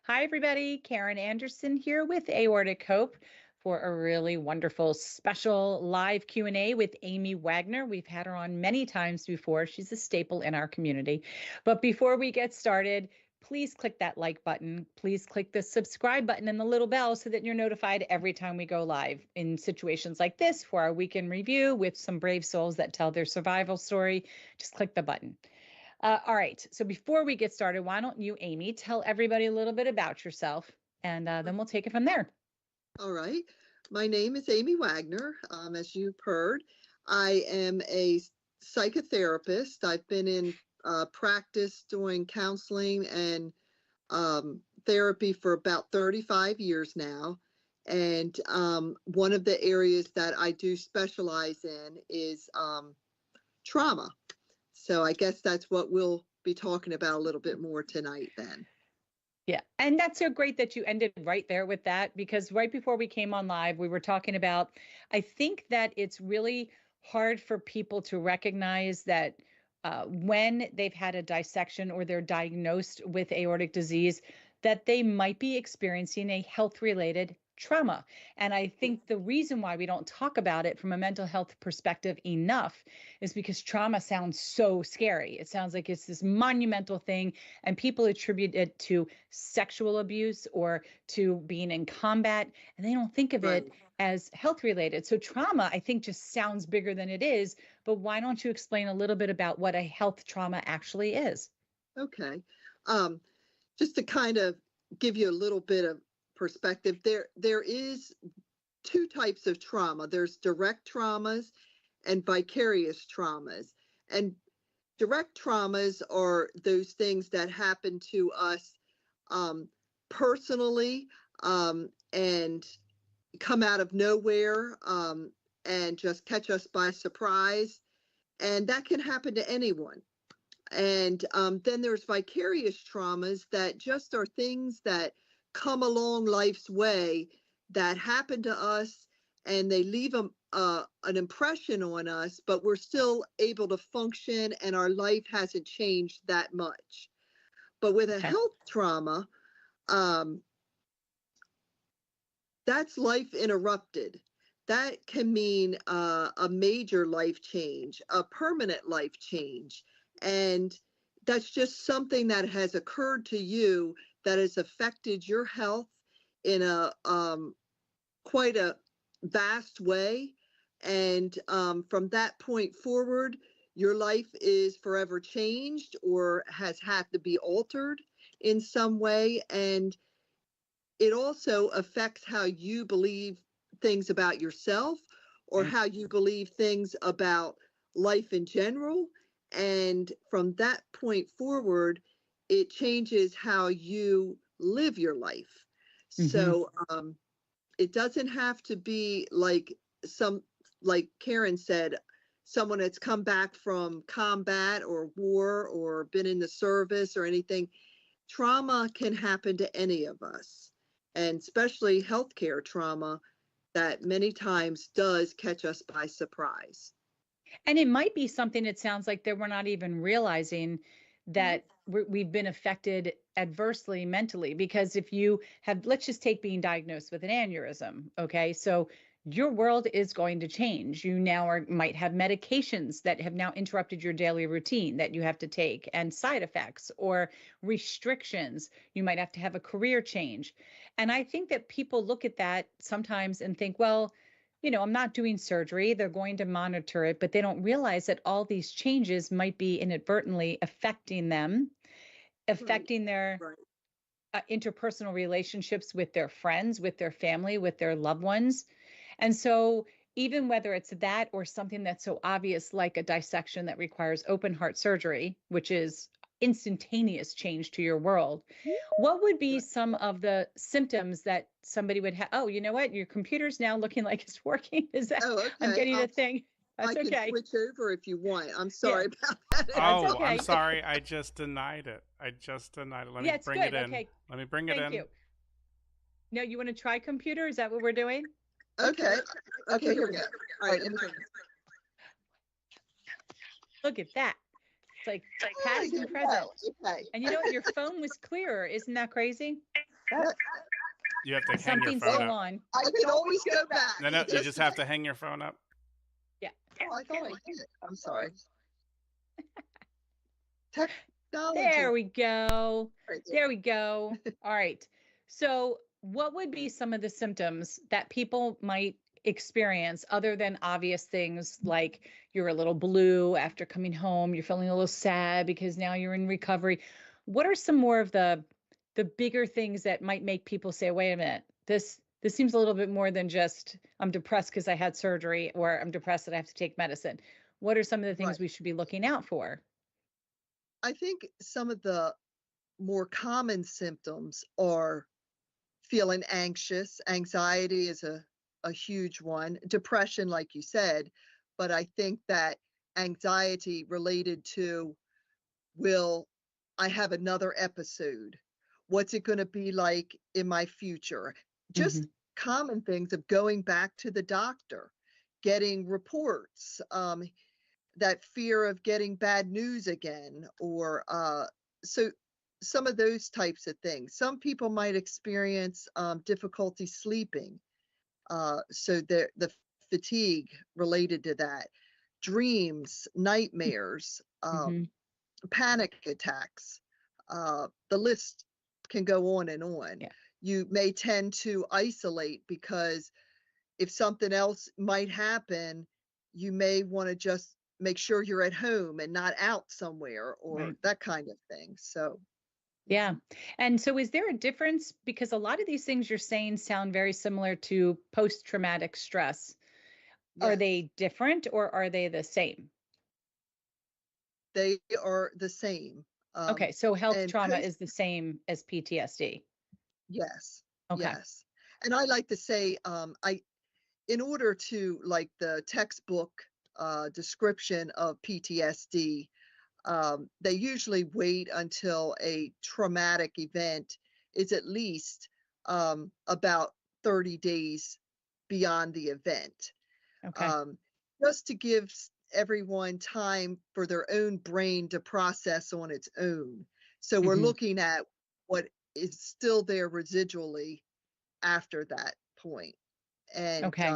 Hi, everybody. Karen Anderson here with Aortic Hope for a really wonderful special live Q&A with Amy Wagner. We've had her on many times before. She's a staple in our community. But before we get started, please click that like button. Please click the subscribe button and the little bell so that you're notified every time we go live in situations like this for our weekend review with some brave souls that tell their survival story. Just click the button. All right. So before we get started, why don't you, Amy, tell everybody a little bit about yourself, and then we'll take it from there. All right. My name is Amy Wagner. As you've heard, I am a psychotherapist. I've been in practice doing counseling and therapy for about 35 years now. And one of the areas that I do specialize in is trauma. So I guess that's what we'll be talking about a little bit more tonight then. Yeah. And that's so great that you ended right there with that, because right before we came on live, we were talking about, I think that it's really hard for people to recognize that when they've had a dissection or they're diagnosed with aortic disease, that they might be experiencing a health-related trauma. And I think the reason why we don't talk about it from a mental health perspective enough is because trauma sounds so scary. It sounds like it's this monumental thing, and people attribute it to sexual abuse or to being in combat, and they don't think of it as health related. So trauma, I think, just sounds bigger than it is. But why don't you explain a little bit about what a health trauma actually is? Okay. Just to kind of give you a little bit of perspective, there is two types of trauma. There's direct traumas and vicarious traumas. And direct traumas are those things that happen to us personally and come out of nowhere and just catch us by surprise. And that can happen to anyone. And then there's vicarious traumas that just are things that come along life's way that happen to us, and they leave an impression on us, but we're still able to function and our life hasn't changed that much. But with a health trauma, that's life interrupted. That can mean a major life change, a permanent life change. And that's just something that has occurred to you that has affected your health in a quite a vast way. And from that point forward, your life is forever changed or has had to be altered in some way. And it also affects how you believe things about yourself or how you believe things about life in general. And from that point forward, it changes how you live your life. So it doesn't have to be like Karen said, someone that's come back from combat or war or been in the service or anything. Trauma can happen to any of us, and especially healthcare trauma that many times does catch us by surprise. And it might be something, it sounds like, that we're not even realizing that we've been affected adversely mentally. Because if you have, let's just take being diagnosed with an aneurysm. Okay. So your world is going to change. You now might have medications that have now interrupted your daily routine that you have to take, and side effects or restrictions. You might have to have a career change. And I think that people look at that sometimes and think, well, I'm not doing surgery. They're going to monitor it, but they don't realize that all these changes might be inadvertently affecting them, affecting their interpersonal relationships with their friends, with their family, with their loved ones. And so even whether it's that or something that's so obvious, like a dissection that requires open heart surgery, which is instantaneous change to your world, what would be some of the symptoms that somebody would have? Oh, you know what? Your computer's now looking like it's working. Is that? Oh, okay. I'm getting a thing. That's I can switch over if you want. I'm sorry about that. Oh, okay. I'm sorry. I just denied it. Let me bring it in. Okay. Let me bring it in. Thank you. No, you want to try computer? Is that what we're doing? Okay. Okay, here we go. All right. Look at that. It's like past and present. Okay. And you know what? Your phone was clearer. Isn't that crazy? You have to hang your Something's phone still up. on. I can always go back. No, you just have to hang your phone up. Yeah. Oh, I thought I did. I'm sorry. Technology. There we go. Right There we go. All right. So, what would be some of the symptoms that people might experience other than obvious things like you're a little blue after coming home, you're feeling a little sad because now you're in recovery? What are some more of the bigger things that might make people say, "Wait a minute, this seems a little bit more than just I'm depressed because I had surgery or I'm depressed that I have to take medicine." What are some of the things Right. we should be looking out for? I think some of the more common symptoms are feeling anxious. Anxiety is a huge one. Depression, like you said, but I think that anxiety related to, will I have another episode? What's it going to be like in my future? Just common things of going back to the doctor, getting reports, that fear of getting bad news again, or so some of those types of things. Some people might experience difficulty sleeping, so the fatigue related to that, dreams, nightmares, Mm-hmm. panic attacks. The list can go on and on. Yeah. You may tend to isolate because if something else might happen, you may want to just make sure you're at home and not out somewhere, or Right. that kind of thing. So, Yeah. And so is there a difference? Because a lot of these things you're saying sound very similar to post-traumatic stress. Are yes, they different or are they the same? they are the same. Okay. So health And trauma is the same as PTSD. yes, Okay. yes. And I like to say, in order to, like the textbook description of PTSD, they usually wait until a traumatic event is at least about 30 days beyond the event, Okay. just to give everyone time for their own brain to process on its own. So we're Hmm. looking at what is still there residually after that point. And Okay.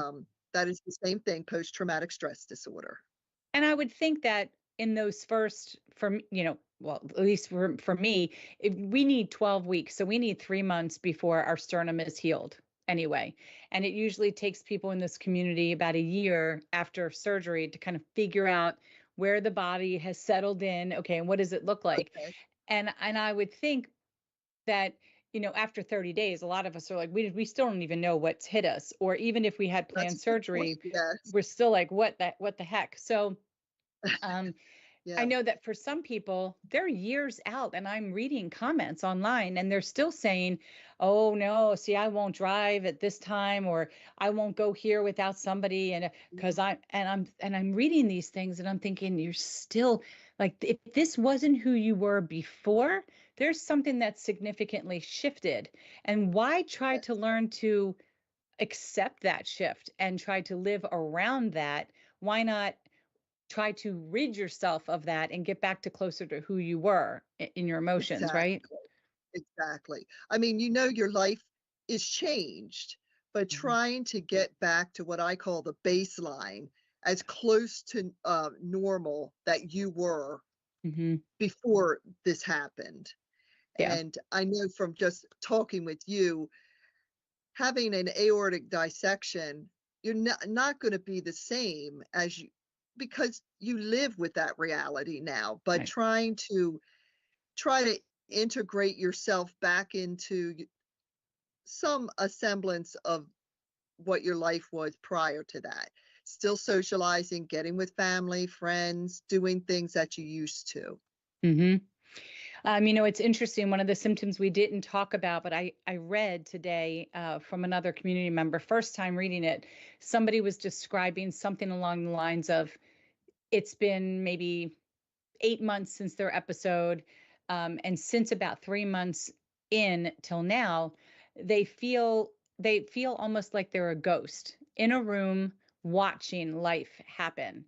that is the same thing, post-traumatic stress disorder. And I would think that in those first, well, at least for me, if we need 12 weeks. So we need 3 months before our sternum is healed anyway. And it usually takes people in this community about a year after surgery to kind of figure out where the body has settled in. Okay. And what does it look like? Okay. And I would think that, after 30 days, a lot of us are like, we still don't even know what's hit us. Or even if we had That's planned a good point. surgery, Yes. we're still like, what the heck? So um, I Yeah. know that for some people, they're years out, and I'm reading comments online and they're still saying, oh no, see, I won't drive at this time, or I won't go here without somebody. And because I'm reading these things and I'm thinking, you're still like, if this wasn't who you were before, there's something that's significantly shifted. And why try to Yes. learn to accept that shift and try to live around that? Why not try to rid yourself of that and get back to closer to who you were in your emotions, Exactly. right? Exactly. I mean, your life is changed, but Mhm. trying to get back to what I call the baseline, as close to normal that you were Mhm. before this happened. Yeah. And I know from just talking with you, having an aortic dissection, you're not going to be the same as you, because you live with that reality now, but Right. try to integrate yourself back into some a semblance of what your life was prior to that. Still socializing, getting with family, friends, doing things that you used to. Mhm. It's interesting. One of the symptoms we didn't talk about, but I read today from another community member, first time reading it, somebody was describing something along the lines of, it's been maybe 8 months since their episode. And since about 3 months in till now, they feel they feel almost like they're a ghost in a room watching life happen.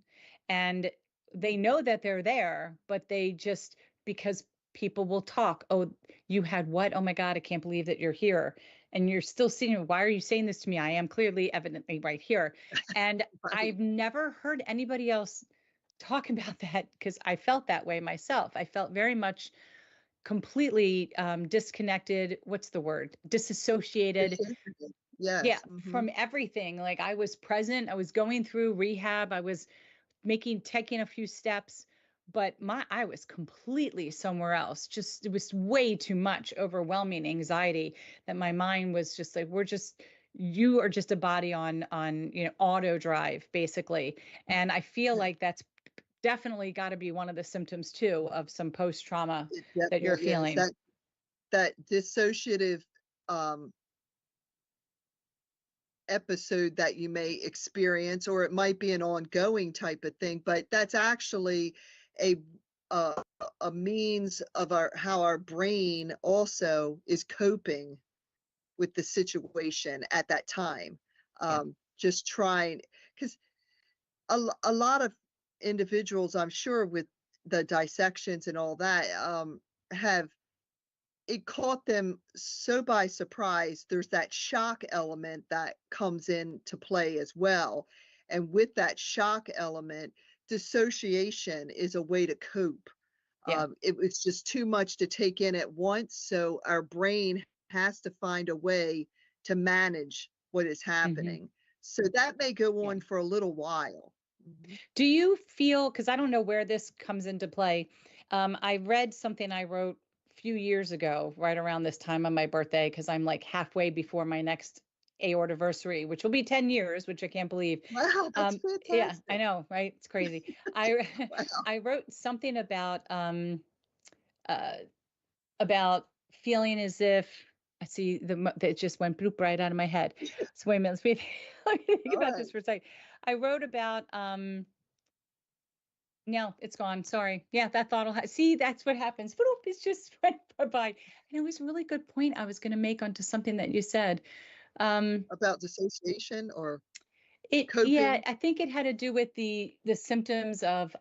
And they know that they're there, but they just, because people will talk. Oh, you had what? Oh my God, I can't believe that you're here. And you're still sitting here. Why are you saying this to me? I am clearly, evidently right here. And Right. I've never heard anybody else talk about that because I felt that way myself. I felt very much completely disconnected. What's the word? Disassociated. Disinterested. Yeah, Yes. Hmm. from everything. Like I was present, I was going through rehab, I was taking a few steps, but I was completely somewhere else. Just it was way too much overwhelming anxiety that my mind was just like, you are just a body on auto drive basically. And I feel like that's definitely got to be one of the symptoms too of some post trauma It that you're definitely is. feeling. That dissociative um, episode that you may experience, or it might be an ongoing type of thing, but that's actually a uh, a means of how our brain also is coping with the situation at that time. Yeah. Just trying, because a lot of individuals, I'm sure, with the dissections and all that, have it caught them so by surprise. There's that shock element that comes into play as well. And with that shock element, dissociation is a way to cope. Yeah. It was just too much to take in at once. So our brain has to find a way to manage what is Hmm. happening. So that may go Yeah. on for a little while. Mhm. Do you feel, because I don't know where this comes into play. I read something I wrote a few years ago, right around this time on my birthday, because I'm like halfway before my next aortiversary, which will be 10 years, which I can't believe. Wow, that's Yeah, I fantastic. know, right? It's crazy. I Wow. I wrote something uh, about feeling as if I see that just went bloop right out of my head. So wait a minute, let me think All about this right. for a second. I wrote about no, it's gone. Sorry. Yeah, that thought will see, that's what happens. Bloop, it's just went by. And it was a really good point I was going to make onto something that you said. Um, About dissociation or yeah, coping. I think it had to do with the symptoms of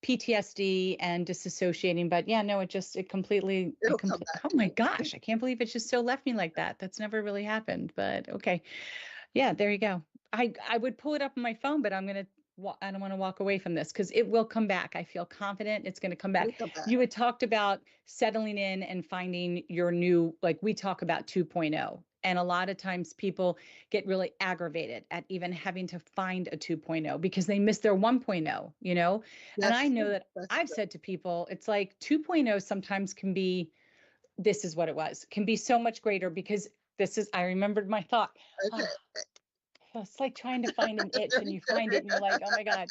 PTSD and disassociating. But yeah, no, It'll come back oh to my you. gosh, I can't believe it just so left me like that. That's never really happened. But okay. Yeah, there you go. I would pull it up on my phone, but I don't want to walk away from this because it will come back. I feel confident it's going to come back. It'll come back. You had talked about settling in and finding your new, like we talk about 2.0. And a lot of times people get really aggravated at even having to find a 2.0 because they miss their 1.0, you know? And That's I know true. that That's I've true. said to people, it's like 2.0 sometimes can be, this is what it was, can be so much greater because I remembered my thought. Okay. It's like trying to find an itch There and you you go. find it and you're like, oh my God,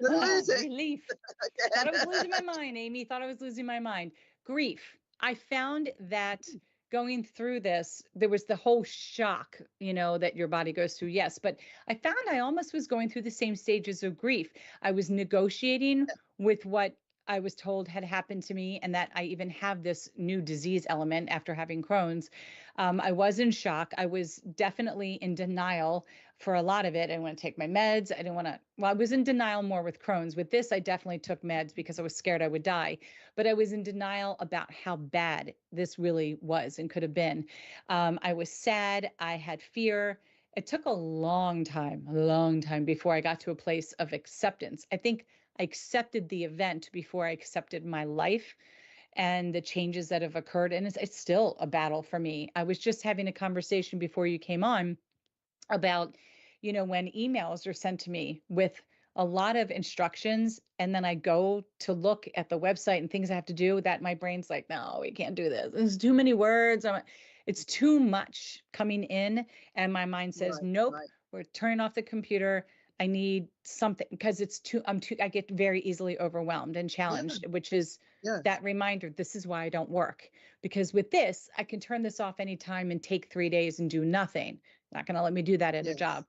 You're losing relief. Thought again. I was losing my mind, Amy. Thought I was losing my mind. Grief. I found that going through this, there was the whole shock, that your body goes through. Yes. But I found I almost was going through the same stages of grief. I was negotiating with what I was told had happened to me and that I even have this new disease element after having Crohn's. I was in shock. I was definitely in denial for a lot of it. I didn't want to take my meds. I didn't want to, well, I was in denial more with Crohn's. With this, I definitely took meds because I was scared I would die. But I was in denial about how bad this really was and could have been. I was sad. I had fear. It took a long time before I got to a place of acceptance. I think I accepted the event before I accepted my life and the changes that have occurred. And it's still a battle for me. I was just having a conversation before you came on about, when emails are sent to me with a lot of instructions, and then I go to look at the website and things I have to do, that my brain's like, no, we can't do this. There's too many words. It's too much coming in. And my mind says, Right, nope, right. we're turning off the computer. I need something because I get very easily overwhelmed and Yeah, challenged, which is yes, that reminder. This is why I don't work, because with this, I can turn this off anytime and take 3 days and do nothing. Not going to let me do that at a yes. job.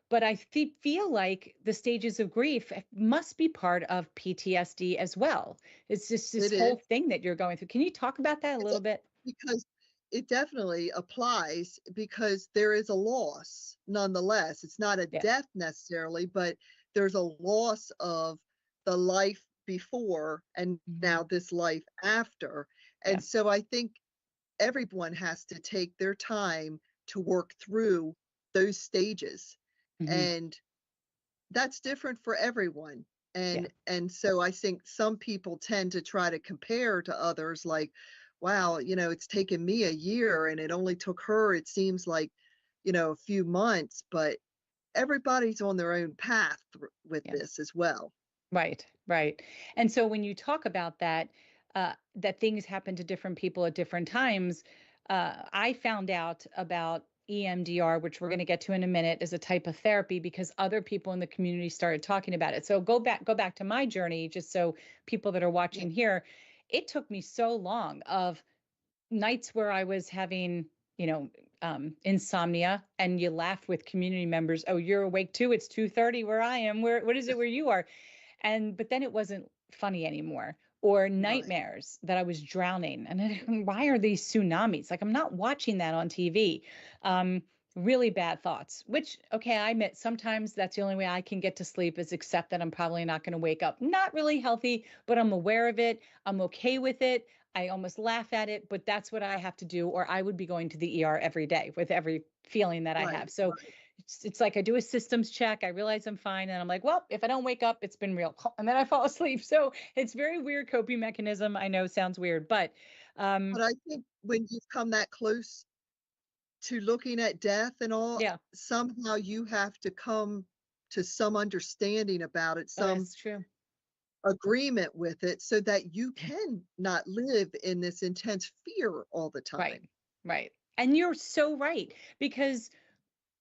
But I feel like the stages of grief must be part of PTSD as well. It's just this It whole is. thing that you're going through. Can you talk about that a It- little bit? Because it definitely applies because there is a loss nonetheless. It's not a Yeah. death necessarily, but there's a loss of the life before and Mhm. now this life after. Yeah. And so I think everyone has to take their time to work through those stages. Mhm. And that's different for everyone. Yeah. And so I think some people tend to try to compare to others like, wow, it's taken me a year and it only took her, it seems like, a few months, but everybody's on their own path with Yeah. this as well. Right, right. And so when you talk about that, that things happen to different people at different times, I found out about EMDR, which we're going to get to in a minute, as a type of therapy because other people in the community started talking about it. So go back to my journey, just so people that are Yeah. watching here. It took me so long of nights where I was having, insomnia, and you laugh with community members. Oh, you're awake too. It's 2:30 where I am. What is it where you are? But then it wasn't funny anymore. Or Right. nightmares that I was drowning. And why are these tsunamis? Like, I'm not watching that on TV. Um, really bad thoughts, which, okay, I admit sometimes that's the only way I can get to sleep is accept that I'm probably not going to wake up. Not really healthy, but I'm aware of it. I'm okay with it. I almost laugh at it, but that's what I have to do, or I would be going to the ER every day with every feeling that I Right. have. So Right. it's like I do a systems check. I realize I'm fine. And I'm like, well, if I don't wake up, it's been real. And then I fall asleep. So it's very weird coping mechanism. I know sounds weird, but But I think when you've come that close to looking at death and all, yeah, somehow you have to come to some understanding about it, some that's true. agreement with it so that you can not live in this intense fear all the Right, time. right. And you're so right. Because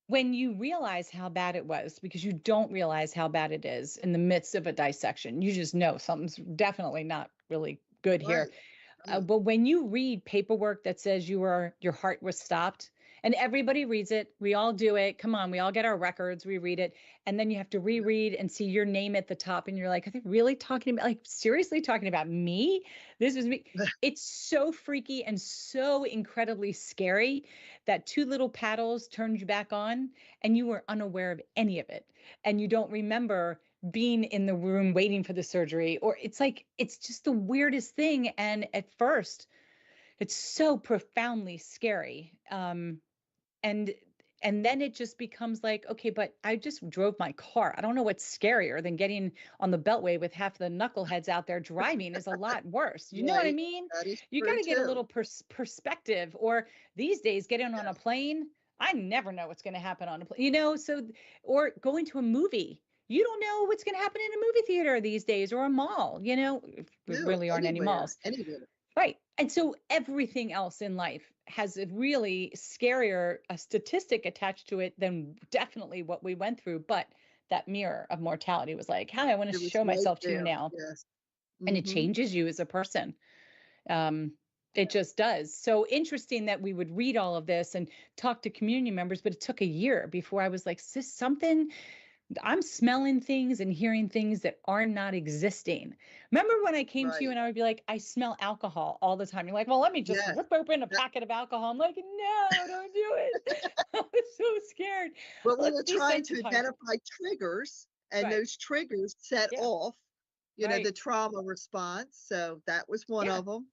when you realize how bad it was, because you don't realize how bad it is in the midst of a dissection, you just know something's definitely not really good here. Right. Right. But when you read paperwork that says your heart was stopped, and everybody reads it, we all do it. Come on, we all get our records, we read it, and then you have to reread and see your name at the top, and you're like, are they really talking about, like, seriously talking about me? This was me. It's so freaky and so incredibly scary that two little paddles turned you back on, and you were unaware of any of it, and you don't remember being in the room waiting for the surgery, or it's like it's just the weirdest thing. And at first it's so profoundly scary, and then it just becomes like, okay, but I just drove my car. I don't know what's scarier than getting on the beltway with half the knuckleheads out there driving. Is a lot worse, you know what I Right. mean? That is You got true to get a too. little perspective. Or these days getting on a Yes. plane, I never know what's going to happen on a plane, so, or going to a movie, you don't know what's going to happen in a movie theater these days, or a mall, if there No, really aren't any anywhere, malls. anywhere. Right. And so everything else in life has a really scarier a statistic attached to it than definitely what we went through. But that mirror of mortality was like, hi, I want to It was show right myself to you there. now. Yes. And it Mm-hmm. changes you as a person. Um, it just does. So interesting that we would read all of this and talk to community members, but it took a year before I was like, is this something? I'm smelling things and hearing things that are not existing. Remember when I came to you Right. and I would be like, I smell alcohol all the time. You're like, well, let me just Yes. rip open a That- packet of alcohol. I'm like, no, don't do it. I was so scared. But we Let's were trying to desensitize you. identify triggers, and Right. those triggers set Yeah. off, the Right. trauma response. So that was one Yeah. of them,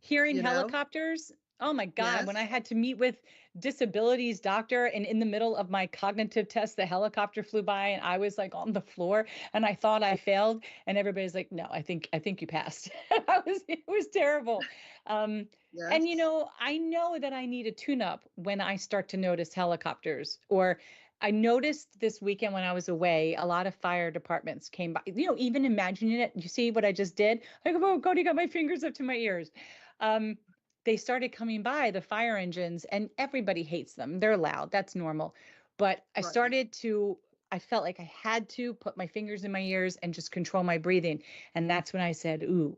Hearing you know. helicopters. Oh my God, when I Yes. had to meet with disabilities doctor and in the middle of my cognitive test, the helicopter flew by and I was like on the floor and I thought I failed and everybody's like, no, I think you passed. It was terrible. And Yes. I know that I need a tune up when I start to notice helicopters. Or I noticed this weekend when I was away, a lot of fire departments came by, even imagining it. You see what I just did? I go, oh, Cody got my fingers up to my ears. Um, they started coming by, the fire engines, and everybody hates them. They're loud. That's normal. But Right. I felt like I had to put my fingers in my ears and just control my breathing. And that's when I said, ooh,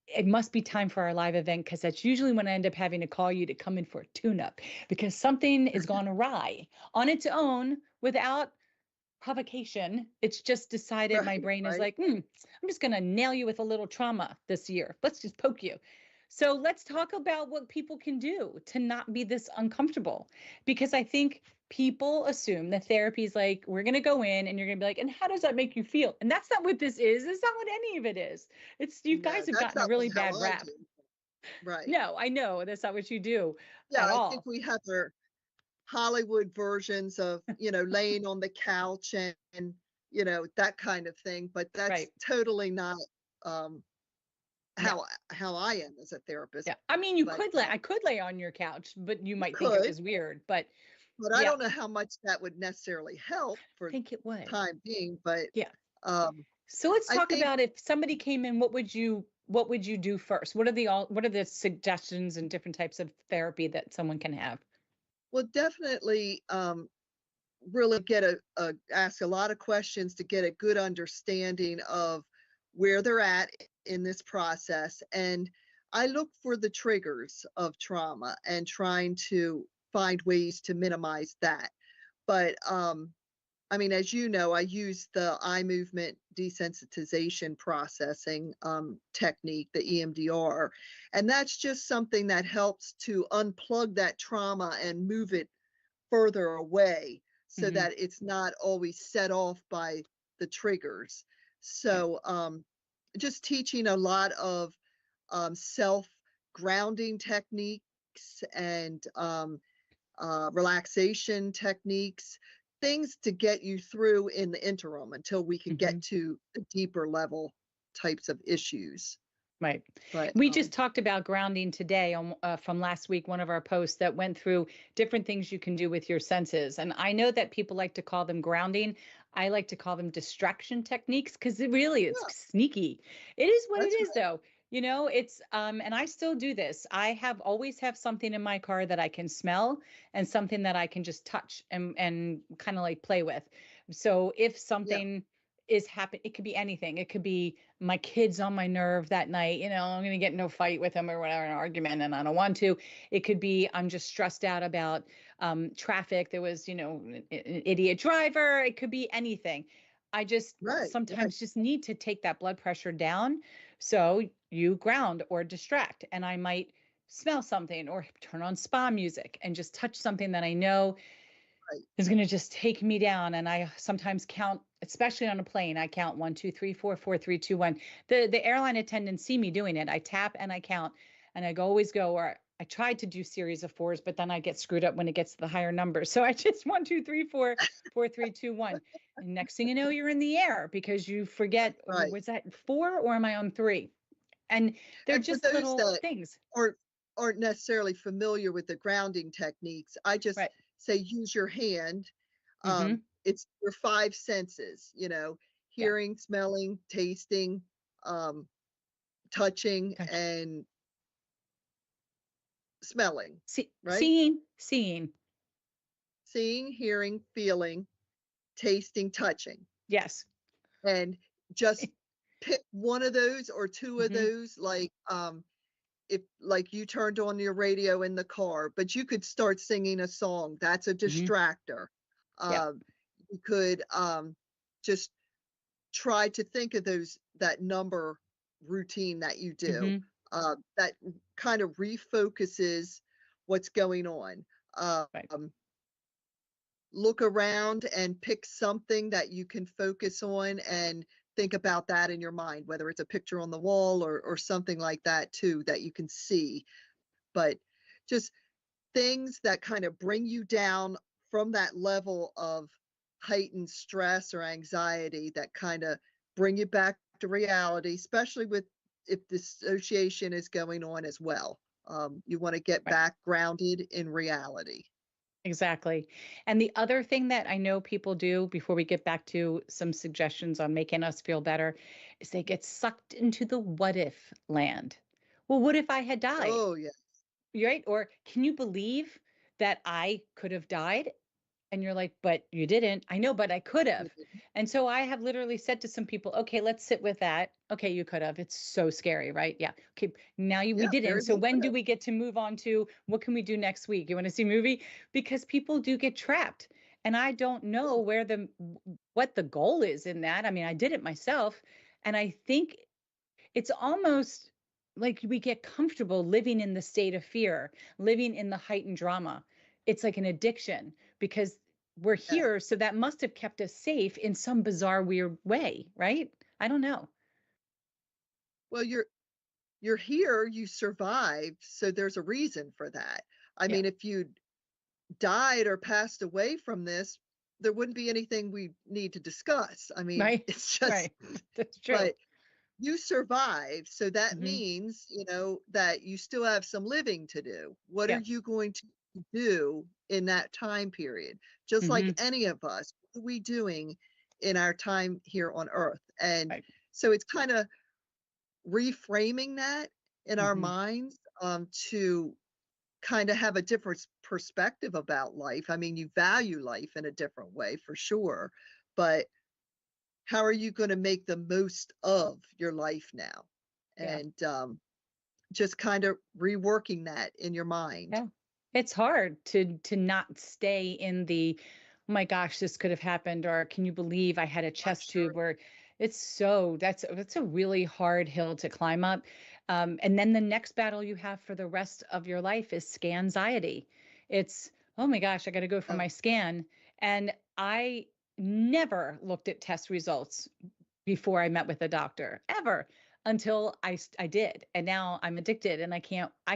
it must be time for our live event, because that's usually when I end up having to call you to come in for a tune-up, because something is gone awry on its own without provocation. It's just decided, my Right. brain is Right. like, I'm just going to nail you with a little trauma this year. Let's just poke you. So let's talk about what people can do to not be this uncomfortable. Because I think people assume that therapy is like, we're going to go in and you're going to be like, and how does that make you feel? And that's not what this is. It's not what any of it is. It's you No, guys have that's gotten a not really how bad I rap. do. Right. No, I know that's not what you do Yeah, at I think all. we have our Hollywood versions of, laying on the couch and, that kind of thing, but that's Right. totally not um No. how I am as a therapist. Yeah. I mean, you But could I could lay on your couch, but you you might think it could, was weird. But but I yeah, don't know how much that would necessarily help I for think it would. time being, but Yeah. um So let's I talk think, about if somebody came in, what would you do first? What are the suggestions and different types of therapy that someone can have? well, definitely really get ask a lot of questions to get a good understanding of where they're at in this process. And I look for the triggers of trauma and trying to find ways to minimize that. But I mean, as you know, I use the eye movement desensitization processing technique, the EMDR. And that's just something that helps to unplug that trauma and move it further away so Hmm. that it's not always set off by the triggers. Right. So just teaching a lot of self grounding techniques and relaxation techniques, things to get you through in the interim until we can Hmm. get to the deeper level types of issues. Right. But We just talked about grounding today on from last week, one of our posts that went through different things you can do with your senses. And I know that people like to call them grounding. I like to call them distraction techniques because it's yeah, sneaky. It is what it that's is right. though. It's and I still do this. I have always have something in my car that I can smell and something that I can just touch and kind of like play with. So if Yeah, something is happening, it could be anything. It could be my kid's on my nerve that night, I'm going to get into a fight with him or whatever, an argument, and I don't want to. It could be I'm just stressed out about traffic. There was, an idiot driver. It could be anything. I just right, right, sometimes just need to take that blood pressure down. So you ground or distract, and I might smell something or turn on spa music and just touch something that I know right. is going to just take me down. And I sometimes count, especially on a plane, I count 1, 2, 3, 4, 4, 3, 2, 1. The airline attendants see me doing it. I tap and I count, and I always go, or I tried to do series of fours, but then I get screwed up when it gets to the higher numbers. So I just 1, 2, 3, 4, 4, 3, 2, 1. And next thing you know, you're in the air because you forget, oh, Right. was that 4 or am I on 3? And they're And for just those little that things. aren't aren't necessarily familiar with the grounding techniques, I just Right. say use your hand. Mm-hmm. It's your five senses, Yeah. hearing, smelling, tasting, um, touching, Touch. and smelling, right? Seeing. Seeing, hearing, feeling, tasting, touching. Yes. And just pick one of those or two of Mm-hmm. those, like if like you turned on your radio in the car, but you could start singing a song. That's a Mm-hmm. distractor. Yeah. Um, you could just try to think of that number routine that you do. Mm-hmm. That kind of refocuses what's going on. Right. Look around and pick something that you can focus on and think about that in your mind, whether it's a picture on the wall or something like that too, that you can see. But just things that kind of bring you down from that level of heightened stress or anxiety that kind of bring you back to reality, especially with if dissociation is going on as well. You want to get Right. back grounded in reality. Exactly. And the other thing that I know people do before we get back to some suggestions on making us feel better is they get sucked into the what if land. Well, what if I had died? Oh yeah. Right? Or can you believe that I could have died? And you're like, but you didn't. I know, but I could have. And so I have literally said to some people, okay, let's sit with that. Okay, you could have. It's so scary, right? Yeah. Okay. Now we Yeah, didn't. very So well when could do have. we get to move on to what can we do next week? You want to see a movie? Because people do get trapped. And I don't Yeah, know what the goal is in that. I mean, I did it myself. And I think it's almost like we get comfortable living in the state of fear, living in the heightened drama. It's like an addiction because we're Yeah. here. So that must have kept us safe in some bizarre, weird way, right? I don't know. Well, you're here, you survived, so there's a reason for that. I Yeah. mean, if you died or passed away from this, there wouldn't be anything we need to discuss. I mean, Right. it's just, Right. That's true. but you survived. So that Hmm. means, that you still have some living to do. What are Yeah. you going to do in that time period? Just like Hmm. any of us, what are we doing in our time here on Earth? And Right. so it's kind of reframing that in our Hmm. minds, to kind of have a different perspective about life. I mean, you value life in a different way for sure, but how are you going to make the most of your life now? Yeah. And just kind of reworking that in your mind. Yeah. It's hard to not stay in the, oh my gosh, this could have happened, or can you believe I had a I'm chest sure. tube? Or it's so that's a really hard hill to climb up. And then the next battle you have for the rest of your life is scanxiety. It's, oh my gosh, I got to go for Oh, my scan. And I never looked at test results before I met with a doctor ever until I did. And now I'm addicted and I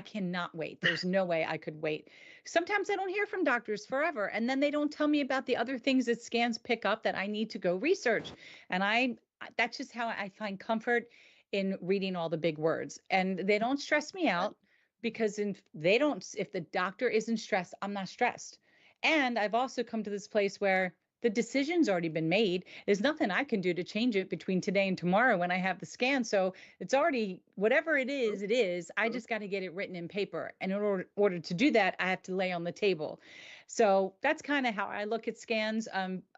cannot wait. There's no way I could wait. Sometimes I don't hear from doctors forever. And then they don't tell me about the other things that scans pick up that I need to go research. And that's just how I find comfort in reading all the big words. And they don't stress me right. out because if the doctor isn't stressed, I'm not stressed. And I've also come to this place where the decision's already been made. There's nothing I can do to change it between today and tomorrow when I have the scan. So it's already, whatever it True, is, it is. I true. just got to get it written in paper. And in order to do that, I have to lay on the table. So that's kind of how I look at scans.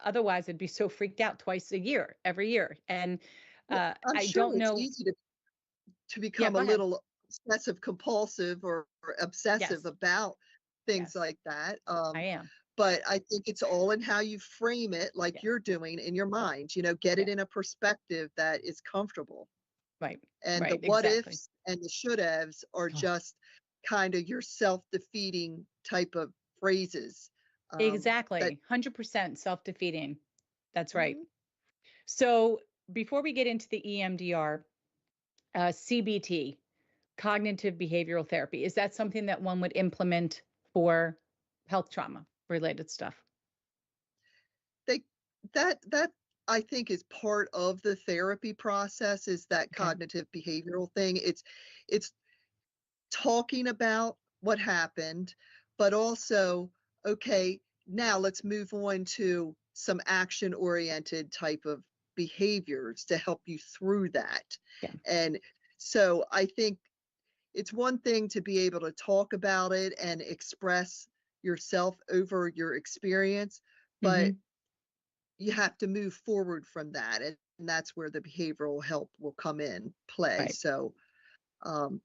Otherwise, I'd be so freaked out twice a year, every year. And Yeah, I'm I sure don't it's know. easy to Yeah, become a go ahead. little obsessive compulsive or obsessive Yes, about things yes, like that. I am. But I think it's all in how you frame it, like Yeah, you're doing in your mind, get yeah, it in a perspective that is comfortable. right, And the right, what exactly. ifs and the should haves are Oh, just kind of your self-defeating type of phrases, that exactly. 100% self-defeating. That's right. Mhm. So before we get into the EMDR, CBT, cognitive behavioral therapy, is that something that one would implement for health trauma related stuff? they that I think is part of the therapy process, is that Okay. cognitive behavioral thing. It's talking about what happened, but also, okay, now let's move on to some action oriented type of behaviors to help you through that. Yeah. And so I think it's one thing to be able to talk about it and express yourself over your experience, but Hmm. you have to move forward from that. And that's where the behavioral help will come in play. Right. So,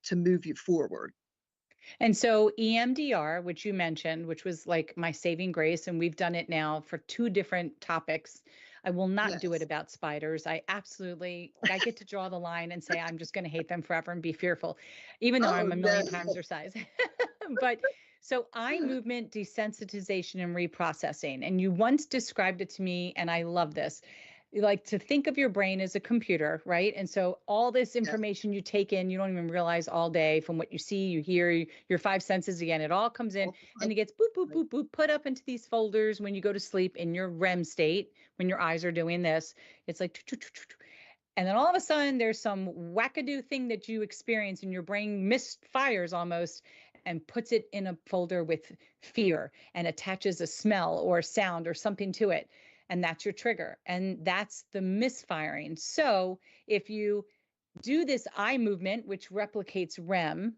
to move you forward. And so EMDR, which you mentioned, which was like my saving grace, and we've done it now for two different topics. I will not do it Yes. about spiders. I get to draw the line and say, I'm just going to hate them forever and be fearful, even though Oh, I'm a no. million times their size. But so eye movement desensitization and reprocessing. And you once described it to me, and I love this. You like to think of your brain as a computer, right? And so all this Yes. information you take in, you don't even realize all day from what you see, you hear, your five senses again, it all comes in All the and time. it gets boop, boop, Right. boop, boop, put up into these folders when you go to sleep in your REM state, when your eyes are doing this. It's like, and then all of a sudden there's some wackadoo thing that you experience and your brain misfires almost and puts it in a folder with fear and attaches a smell or sound or something to it. And that's your trigger. And that's the misfiring. So if you do this eye movement, which replicates REM,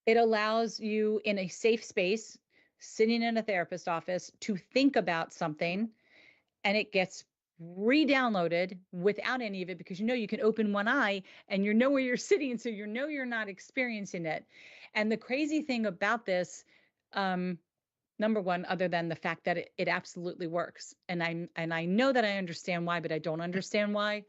it allows you in a safe space, sitting in a therapist office, to think about something and it gets re-downloaded without any of it because you can open one eye and you know where you're sitting, so you're not experiencing it. And the crazy thing about this, um, number one, other than the fact that it absolutely works, and I know that I understand why, but I don't understand why.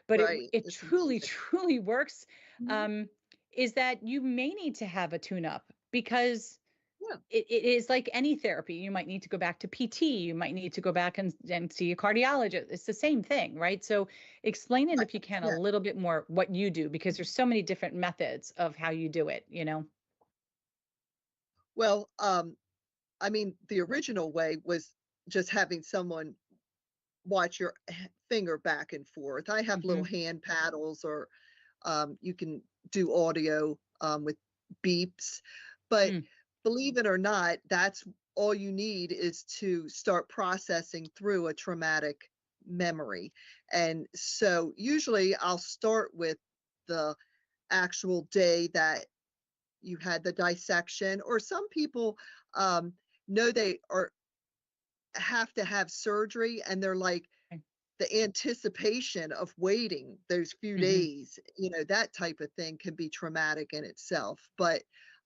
But Right. it It's truly amazing. truly works. Mhm. Um, is that you may need to have a tune-up because Yeah. it is like any therapy. You might need to go back to PT. You might need to go back and see a cardiologist. It's the same thing, right? So explain it Right. if you can a Yeah. little bit more what you do, because there's so many different methods of how you do it, you know? Well, I mean, the original way was just having someone watch your finger back and forth. I have little Hmm. hand paddles, or you can do audio with beeps. But Mm, believe it or not, that's all you need is to start processing through a traumatic memory. And so usually I'll start with the actual day that you had the dissection, or some people um, know they are have to have surgery, and they're like, okay. the anticipation of waiting those few Hmm. days, that type of thing can be traumatic in itself. But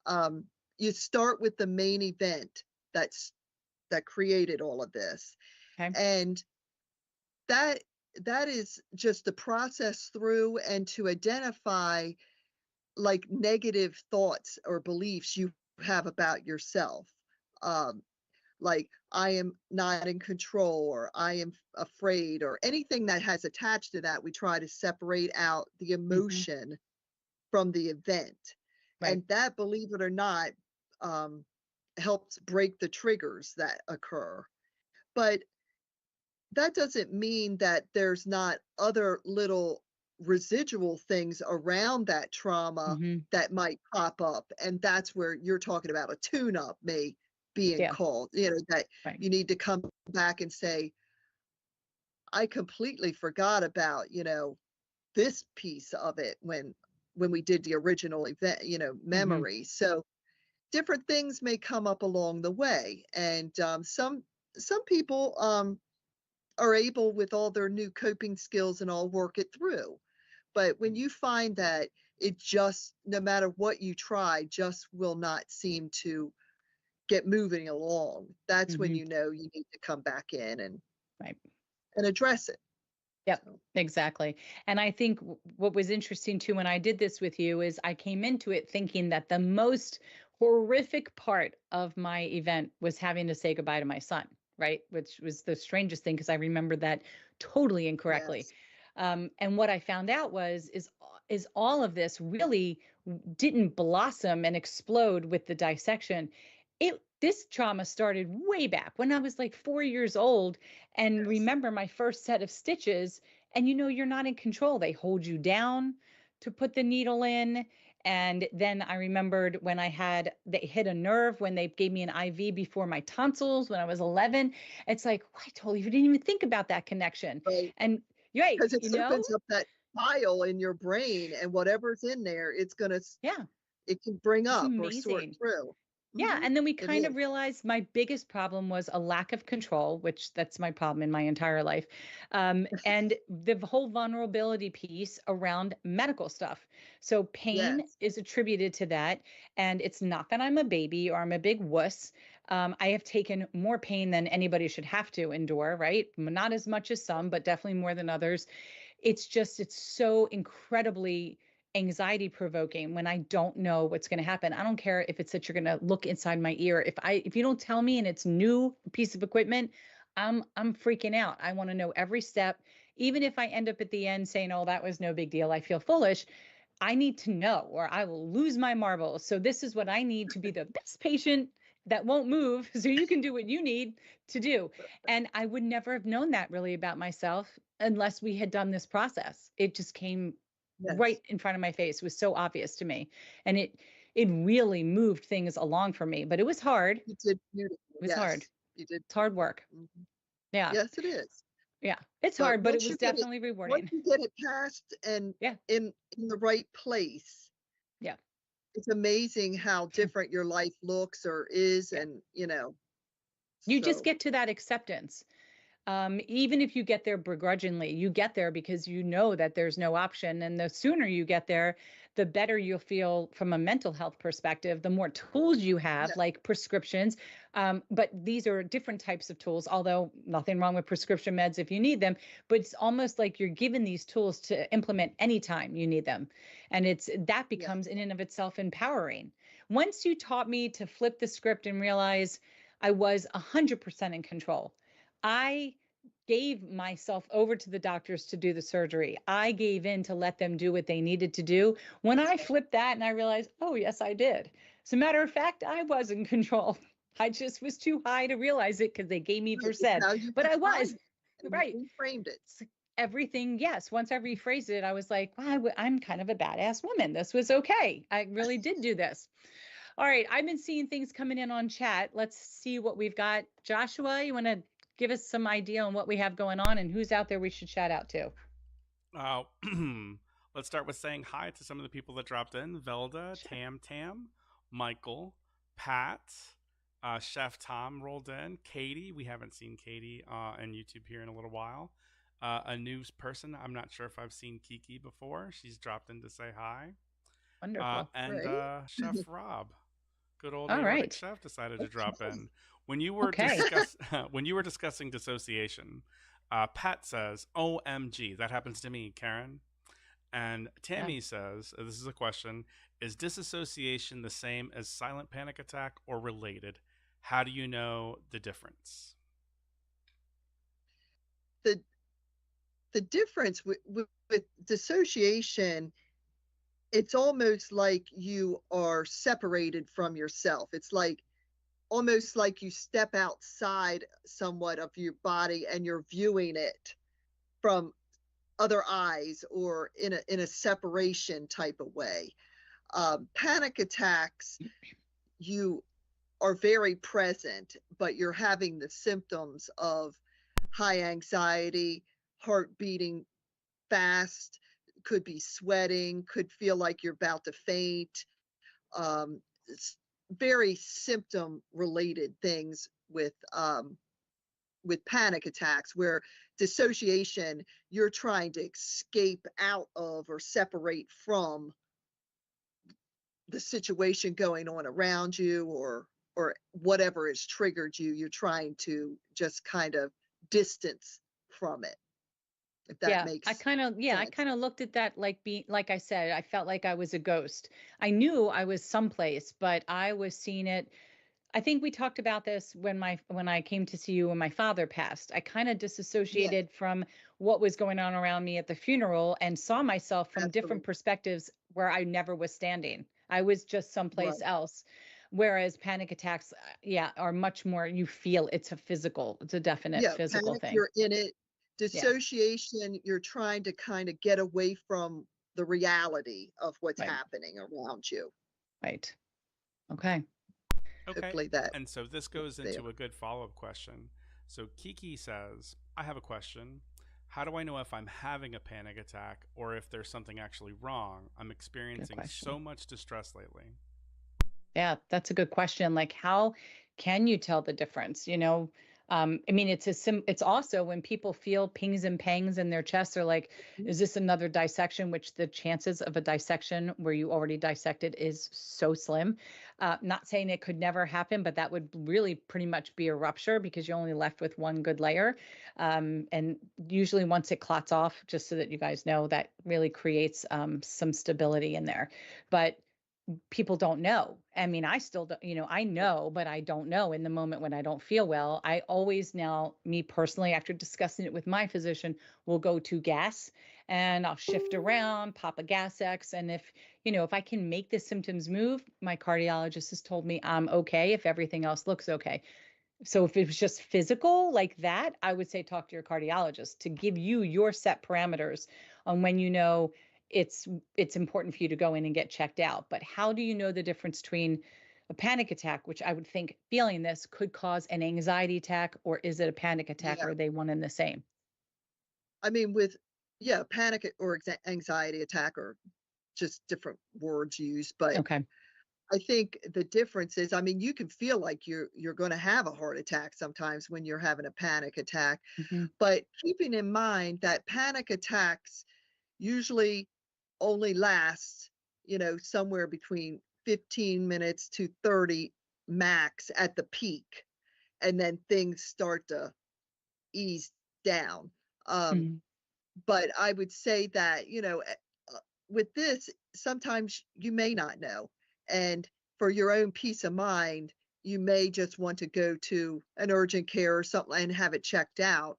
um, you start with the main event that created all of this, Okay. and that that is just the process through, and to identify like negative thoughts or beliefs you have about yourself. Um, like, I am not in control, or I am afraid, or anything that has attached to that. We try to separate out the Hmm. emotion from the event. Right. And that, believe it or not, um, helps break the triggers that occur. But that doesn't mean that there's not other little residual things around that trauma Hmm. that might pop up. And that's where you're talking about a tune up may being Yeah. called, that Right. you need to come back and say, I completely forgot about, this piece of it when we did the original event, Hmm. memory. So different things may come up along the way. And some people are able, with all their new coping skills and all, work it through. But when you find that it just, no matter what you try, just will not seem to get moving along, that's when Hmm. you need to come back in Right. and address it. Yep, So, exactly. And I think what was interesting too when I did this with you is I came into it thinking that the most horrific part of my event was having to say goodbye to my son, right? Which was the strangest thing because I remember that totally incorrectly. yes. And what I found out is all of this really didn't blossom and explode with the dissection. This trauma started way back when I was like 4 years old, and Yes. remember my first set of stitches, and you're not in control. They hold you down to put the needle in. And then I remembered when they hit a nerve when they gave me an IV before my tonsils when I was 11. It's like, I totally didn't even think about that connection. Right. And you're right, Because it opens up that file in your brain, and whatever's in there, yeah, it can bring it's up or sort amazing. through. Yeah, Hmm. and then we It kind of is. realized my biggest problem was a lack of control, which that's my problem in my entire life. And the whole vulnerability piece around medical stuff. So pain Yes. is attributed to that. And it's not that I'm a baby or I'm a big wuss. I have taken more pain than anybody should have to endure, right? Not as much as some, but definitely more than others. It's so incredibly anxiety provoking when I don't know what's going to happen. I don't care if it's that you're going to look inside my ear. If you don't tell me and it's new piece of equipment, I'm freaking out. I want to know every step. Even if I end up at the end saying, "Oh, that was no big deal. I feel foolish." I need to know or I will lose my marbles. So this is what I need to be the best patient that won't move so you can do what you need to do. And I would never have known that really about myself unless we had done this process. It just came right Yes. in front of my face. It was so obvious to me. And it really moved things along for me, but it was hard. It You did beautiful. was hard. Yes. You did It's hard beautiful. work. Mhm. Yeah. Yes, it is. Yeah. It's But hard, but it was definitely once rewarding. you get it past and Yeah. in the right place, Yeah. it's amazing how different your life looks or is, Yeah. and You just so get to that acceptance. Even if you get there begrudgingly, you get there because you know that there's no option. And the sooner you get there, the better you'll feel from a mental health perspective, the more tools you have, Yeah. like prescriptions. But these are different types of tools, although nothing wrong with prescription meds if you need them. But it's almost like you're given these tools to implement anytime you need them. And that Yeah. becomes in and of itself empowering. Once you taught me to flip the script and realize I was 100% in control, I gave myself over to the doctors to do the surgery. I gave in to let them do what they needed to do. When I flipped that and I realized, oh, yes, I did. As a matter of fact, I was in control. I just was too high to realize it because they gave me Right. It's percent, how you but I define was. it, and Right. you reframed it. Everything, yes. Once I rephrased it, I was like, wow, I'm kind of a badass woman. This was okay. I really did do this. All right, I've been seeing things coming in on chat. Let's see what we've got. Joshua, you want to give us some idea on what we have going on and who's out there we should shout out to? Uh, let's start with saying hi to some of the people that dropped in: Velda, Sure. Tam, Michael, Pat, Chef Tom rolled in, Katie. We haven't seen Katie on YouTube here in a little while. A new person. I'm not sure if I've seen Kiki before. She's dropped in to say hi. Wonderful. And Right. Chef Rob, good old All Aortic right. Chef, decided to drop in. When you were Okay. when you were discussing dissociation, Pat says, "OMG, that happens to me, Karen." And Yeah. Tammy says, "This is a question: is disassociation the same as silent panic attack or related? How do you know the difference?" The the difference with dissociation, it's almost like you are separated from yourself. It's like almost like you step outside somewhat of your body and you're viewing it from other eyes, or in a separation type of way. Panic attacks, you are very present, but you're having the symptoms of high anxiety, heart beating fast, could be sweating, could feel like you're about to faint. It's very symptom related things with panic attacks, where dissociation, you're trying to escape out of or separate from the situation going on around you, or whatever has triggered you. You're trying to just kind of distance from it, if that Yeah, I makes kind of I sense. kind of looked at that like being like I said, I felt like I was a ghost. I knew I was someplace, but I was seeing it. I think we talked about this when I came to see you when my father passed. I kind of Yeah, disassociated from what was going on around me at the funeral and saw myself from different absolutely. perspectives where I never was standing. I was just someplace Right. else. Whereas panic attacks, yeah, are much more, you feel it's a definite Yeah, physical panic, thing. you're in it. Yeah, Dissociation, you're trying to kind of get away from the reality of what's right, happening around you. right. Okay. Okay. Hopefully that And so this was goes there. into a good follow-up question. So Kiki says, "I have a question. How do I know if I'm having a panic attack or if there's something actually wrong? I'm Good experiencing question. so much distress lately." Yeah, that's a good question. Like, how can you tell the difference? I mean, it's also when people feel pings and pangs in their chest, they're like, Mhm. is this another dissection? Which the chances of a dissection where you already dissected is so slim. Not saying it could never happen, but that would really pretty much be a rupture because you're only left with one good layer. And usually once it clots off, just so that you guys know, that really creates some stability in there. But people don't know. I mean, I still don't, I know, but I don't know in the moment when I don't feel well. I always now, me personally, after discussing it with my physician, will go to gas and I'll shift around, pop a gas X. And if I can make the symptoms move, my cardiologist has told me I'm okay if everything else looks okay. So if it was just physical like that, I would say talk to your cardiologist to give you your set parameters on when it's important for you to go in and get checked out. But how do you know the difference between a panic attack, which I would think feeling this could cause an anxiety attack, or is it a panic attack? Yeah. Or are they one and the same? I mean, yeah, panic or anxiety attack, or just different words used. But Okay. I think the difference is, I mean, you can feel like you're going to have a heart attack sometimes when you're having a panic attack, Hmm. but keeping in mind that panic attacks usually only last, somewhere between 15 minutes to 30 max at the peak, and then things start to ease down. Um, Hmm. but I would say that, with this, sometimes you may not know. And for your own peace of mind, you may just want to go to an urgent care or something and have it checked out,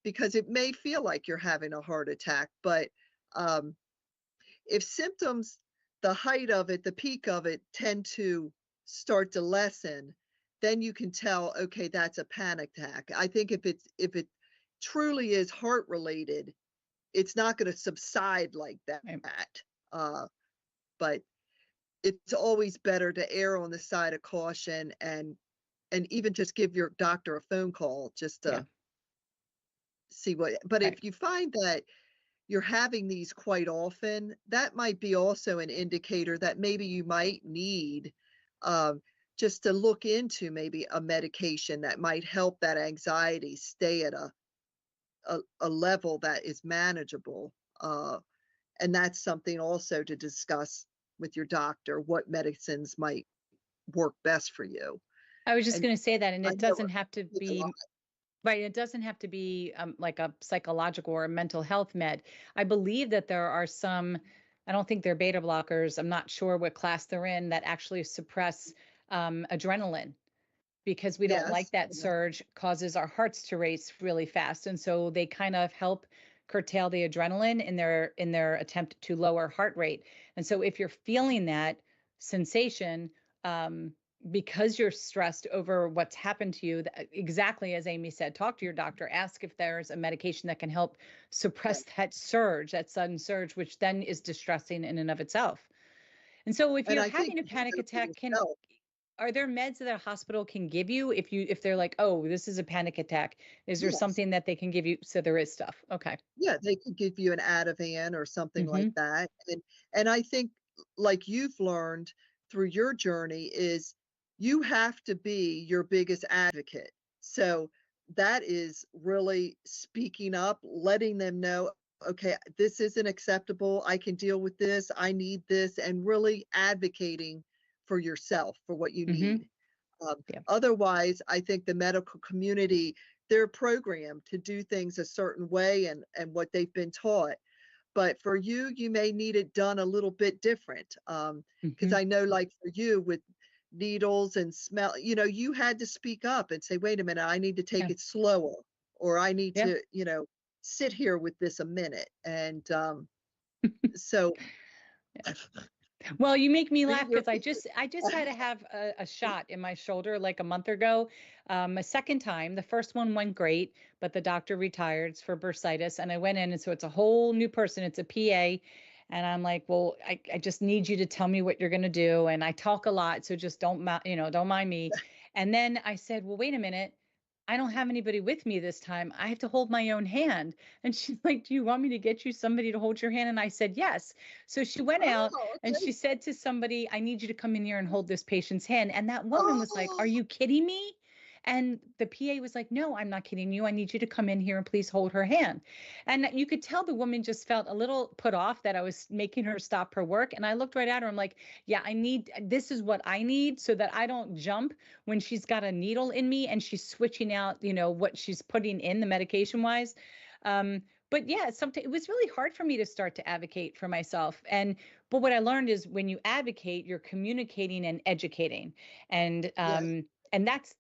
because it may feel like you're having a heart attack. But um, if symptoms, the height of it, the peak of it, tend to start to lessen, then you can tell, okay, that's a panic attack. I think if it truly is heart related, it's not going to subside like that. Right. Uh, but it's always better to err on the side of caution, and even just give your doctor a phone call just Yeah. to see what. But Right. if you find that you're having these quite often, that might be also an indicator that maybe you might need, um, just to look into maybe a medication that might help that anxiety stay at a level that is manageable. And that's something also to discuss with your doctor, what medicines might work best for you. I was just And going to say that, and I it know doesn't have to it's a lot. be right. It doesn't have to be like a psychological or a mental health med. I believe that there are some, I don't think they're beta blockers. I'm not sure what class they're in that actually suppress adrenaline, because we don't like Yes. that surge, causes our hearts to race really fast. And so they kind of help curtail the adrenaline in their attempt to lower heart rate. And so if you're feeling that sensation, um, because you're stressed over what's happened to you, exactly as Amy said, talk to your doctor, ask if there's a medication that can help Yeah. suppress that surge, that sudden surge, which then is distressing in and of itself. And so if And you're I think having a panic for attack, yourself, are there meds that a hospital can give you if they're like, oh, this is a panic attack? Is there yes. something that they can give you? So there is stuff. Okay. Yeah, they could give you an Ativan or something Mm-hmm. like that. And I think, like you've learned through your journey, is you have to be your biggest advocate. So that is really speaking up, letting them know, okay, this isn't acceptable. I can deal with this. I need this, and really advocating for yourself for what you Mm-hmm. need. Um, Yeah. Otherwise, I think the medical community, they're programmed to do things a certain way and what they've been taught. But for you, you may need it done a little bit different. Because Mm-hmm. I know, like for you with needles and smell, you had to speak up and say, wait a minute, I need to take Yeah. it slower, or I need Yeah. to, sit here with this a minute. And so Well, you make me be laugh your because I just had to have a shot in my shoulder like a month ago, a second time. The first one went great, but the doctor retired it's for bursitis, and I went in, and so it's a whole new person. It's a PA, and I'm like, well, I just need you to tell me what you're gonna do, and I talk a lot, so just don't mind me. And then I said, well, wait a minute. I don't have anybody with me this time. I have to hold my own hand. And she's like, do you want me to get you somebody to hold your hand? And I said, yes. So she went out oh, and okay. she said to somebody, I need you to come in here and hold this patient's hand. And that woman was like, are Oh, you kidding me? And the PA was like, no, I'm not kidding you. I need you to come in here and please hold her hand. And you could tell the woman just felt a little put off that I was making her stop her work. And I looked right at her. I'm like, yeah, this is what I need so that I don't jump when she's got a needle in me and she's switching out, what she's putting in the medication wise. But yeah, sometimes it was really hard for me to start to advocate for myself. But what I learned is when you advocate, you're communicating and educating. And yeah,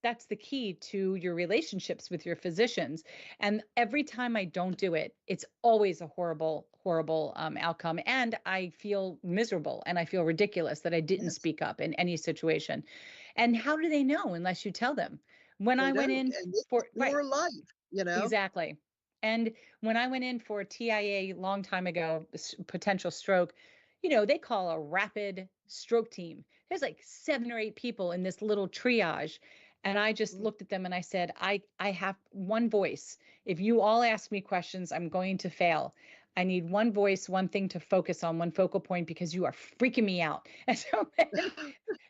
that's the key to your relationships with your physicians. And every time I don't do it, it's always a horrible, horrible outcome. And I feel miserable and I feel ridiculous that I didn't yes, speak up in any situation. And how do they know unless you tell them? When they I went don't. in And this is for, right, your life. exactly. And when I went in for TIA long time ago, potential stroke, they call a rapid stroke team. There's like 7 or 8 people in this little triage. And I just Mm, looked at them and I said, I have one voice. If you all ask me questions, I'm going to fail. I need one voice, one thing to focus on, one focal point, because you are freaking me out. And so then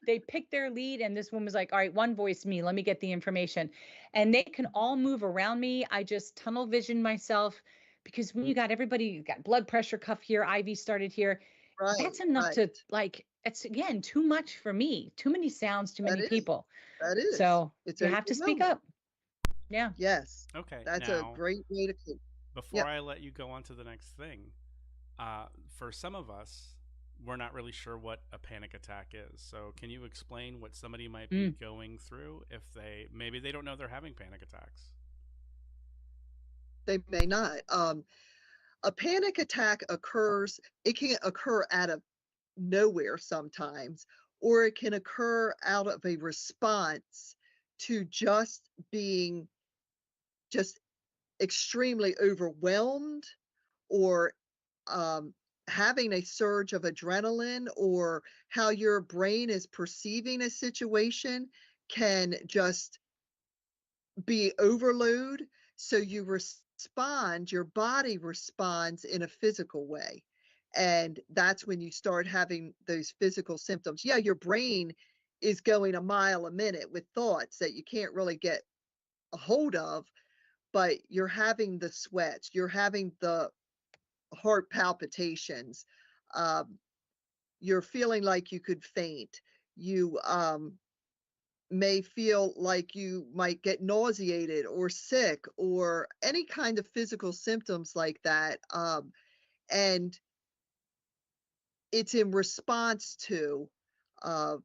they picked their lead, and this woman was like, all right, one voice, me, let me get the information. And they can all move around me. I just tunnel vision myself, because when you got everybody, you got blood pressure cuff here, IV started here, Right, that's enough right. to, like, it's again too much for me, too many sounds, too That many is, people. that is. So It's you have to speak overwhelming. up. Yeah. Yes. Okay, That's a now great way to keep. before Yep. I let you go on to the next thing, for some of us, we're not really sure what a panic attack is. So, can you explain what somebody might be Mm. going through if maybe they don't know they're having panic attacks? They may not. A panic attack occurs, it can occur out of nowhere sometimes, or it can occur out of a response to just being just extremely overwhelmed, or um, having a surge of adrenaline, or how your brain is perceiving a situation can just be overload. So you respond, your body responds in a physical way. And that's when you start having those physical symptoms. Yeah, your brain is going a mile a minute with thoughts that you can't really get a hold of, but you're having the sweats, you're having the heart palpitations, um, you're feeling like you could faint. You may feel like you might get nauseated or sick or any kind of physical symptoms like that. And it's in response to uh,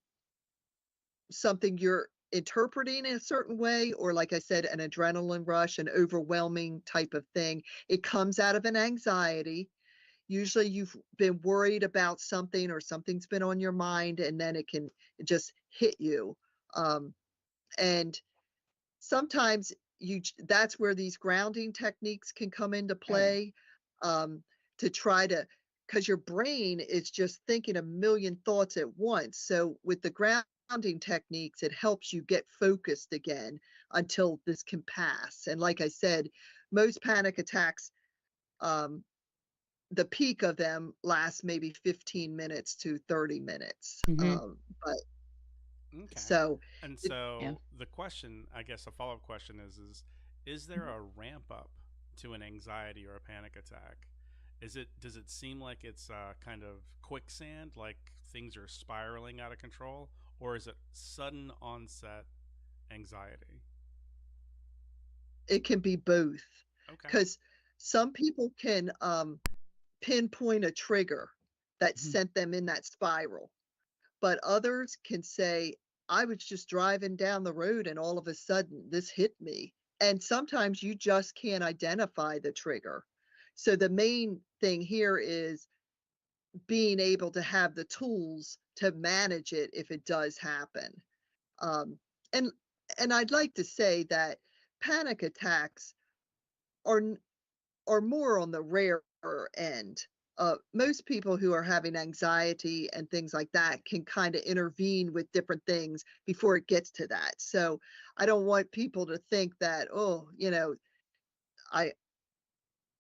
something you're interpreting in a certain way, or like I said, an adrenaline rush, an overwhelming type of thing. It comes out of an anxiety. Usually you've been worried about something, or something's been on your mind, and then it can just hit you. Um, and sometimes that's where these grounding techniques can come into play, um, to try to, because your brain is just thinking a million thoughts at once. So with the grounding techniques, it helps you get focused again until this can pass. And like I said, most panic attacks, um, the peak of them lasts maybe 15 minutes to 30 minutes. Hmm. But Okay. so And it, Yeah. so the question, I guess a follow-up question is there a ramp up to an anxiety or a panic attack? Does it seem like it's kind of quicksand, like things are spiraling out of control, or is it sudden onset anxiety? it can be both, Okay. because some people can pinpoint a trigger that Mhm. sent them in that spiral, but others can say, I was just driving down the road and all of a sudden this hit me. And sometimes you just can't identify the trigger. So the main thing here is being able to have the tools to manage it if it does happen. Um, and and I'd like to say that panic attacks are are more on the rarer end. Most people who are having anxiety and things like that can kind of intervene with different things before it gets to that. So I don't want people to think that, oh, I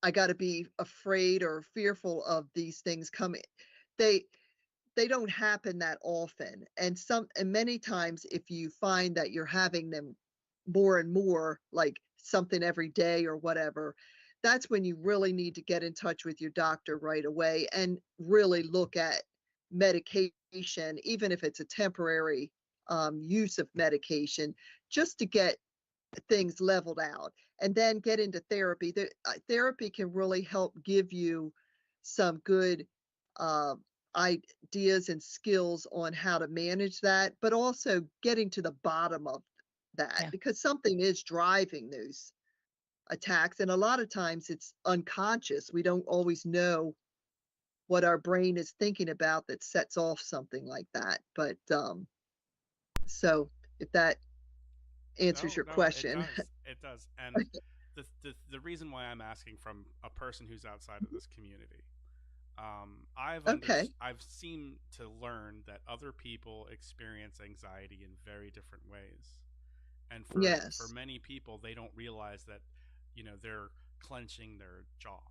I got to be afraid or fearful of these things coming. They they don't happen that often. And many times if you find that you're having them more and more, like something every day or whatever, that's when you really need to get in touch with your doctor right away and really look at medication, even if it's a temporary use of medication, just to get things leveled out, and then get into therapy. Therapy can really help give you some good uh, ideas and skills on how to manage that, but also getting to the bottom of that, Yeah. because something is driving those attacks. And a lot of times it's unconscious. We don't always know what our brain is thinking about that sets off something like that. But so if that answers No, your no, it question. does. It does. And the reason why I'm asking from a person who's outside of this community, Okay. I've seemed to learn that other people experience anxiety in very different ways. And for Yes. many people, they don't realize that, they're clenching their jaw,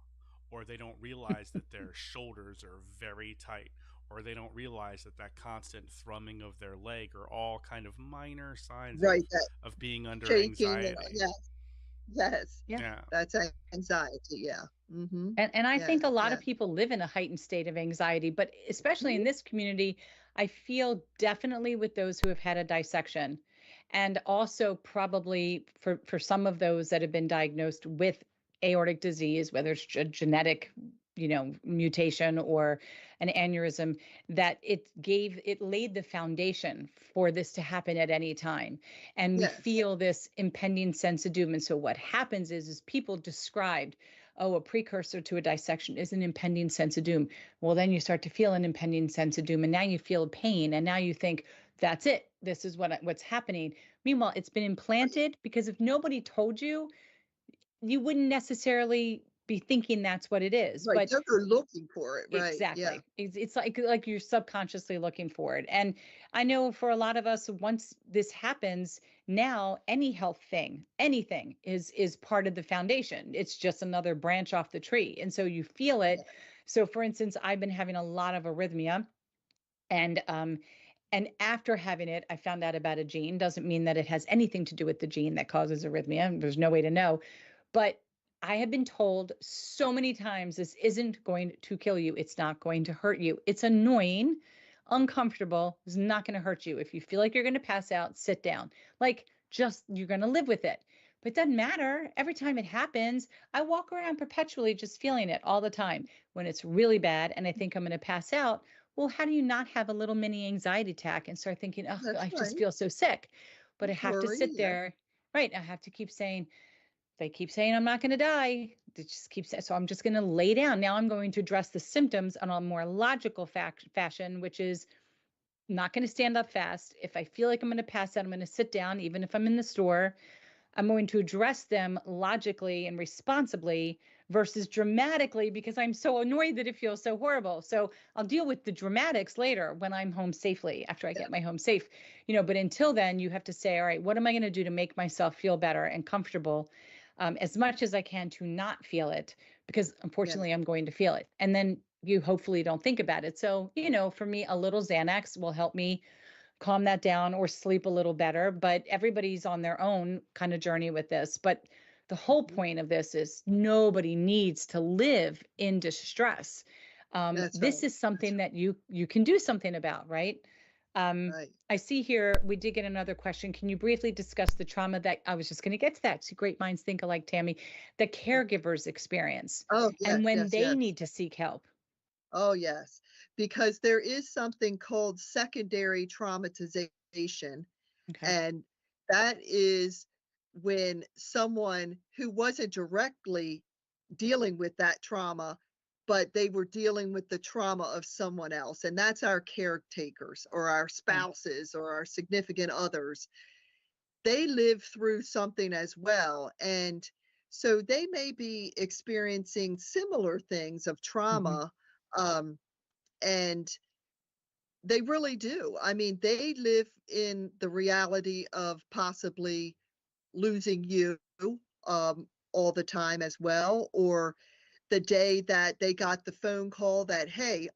or they don't realize that their shoulders are very tight, or they don't realize that that constant thrumming of their leg are all kind of minor signs Right. That of being under shaking and anxiety. yes, yes, Yeah. Yeah. that's anxiety. Yeah. Mm-hmm. And I Yes, think a lot of yes. people live in a heightened state of anxiety, but especially in Mhm. this community, I feel definitely with those who have had a dissection, and also probably for some of those that have been diagnosed with aortic disease, whether it's a genetic, mutation or an aneurysm, that it laid the foundation for this to happen at any time. And we Yes. feel this impending sense of doom. And so what happens is people described, oh, a precursor to a dissection is an impending sense of doom. Well, then you start to feel an impending sense of doom, and now you feel pain, and now you think, that's it. This is what's happening. Meanwhile, it's been Right. implanted, because if nobody told you, you wouldn't necessarily be thinking that's what it is. Right. But They're looking for it. Right. Yeah. exactly. It's like you're subconsciously looking for it. And I know for a lot of us, once this happens, now any health thing, anything is part of the foundation. It's just another branch off the tree. And so you feel Yeah. it. So for instance, I've been having a lot of arrhythmia, and after having it, I found out about a gene. Doesn't mean that it has anything to do with the gene that causes arrhythmia. There's no way to know. But I have been told so many times, this isn't going to kill you. It's not going to hurt you. It's annoying, uncomfortable. It's not going to hurt you. If you feel like you're going to pass out, sit down. Like, just, you're going to live with it. But it doesn't matter. Every time it happens, I walk around perpetually just feeling it all the time. When it's really bad and I think I'm going to pass out, well, how do you not have a little mini anxiety attack and start thinking, oh, That's I just right. feel so sick? But I Just have to worry. sit Yeah. there, right? I have to keep saying, they keep saying I'm not going to die. They just keep saying, so I'm just going to lay down. Now I'm going to address the symptoms on a more logical fashion, which is not going to stand up fast. If I feel like I'm going to pass out, I'm going to sit down, even if I'm in the store. I'm going to address them logically and responsibly versus dramatically, because I'm so annoyed that it feels so horrible. So I'll deal with the dramatics later when I'm home safely, after I Yeah. get my home safe. But until then, you have to say, all right, what am I going to do to make myself feel better and comfortable, as much as I can, to not feel it, because Yeah. unfortunately I'm going to feel it. And then you hopefully don't think about it. So, for me, a little Xanax will help me calm that down or sleep a little better. But everybody's on their own kind of journey with this. But the whole Mhm. point of this is nobody needs to live in distress. That's This right. is That's something that you can do something about, right? right. I see here we did get another question. Can you briefly discuss the trauma that I was just going to get to that? See, great minds think alike, Tammy. The caregivers experience Oh, and yes, when yes, they yes. need to seek help. Oh, yes. Because there is something called secondary traumatization, Okay. and that is when someone who wasn't directly dealing with that trauma, but they were dealing with the trauma of someone else. And that's our caretakers or our Okay. spouses or our significant others. They live through something as well. And so they may be experiencing similar things of Hmm. trauma. Um, and they really do. I mean, they live in the reality of possibly losing you all the time as well, or the day that they got the phone call that, hey,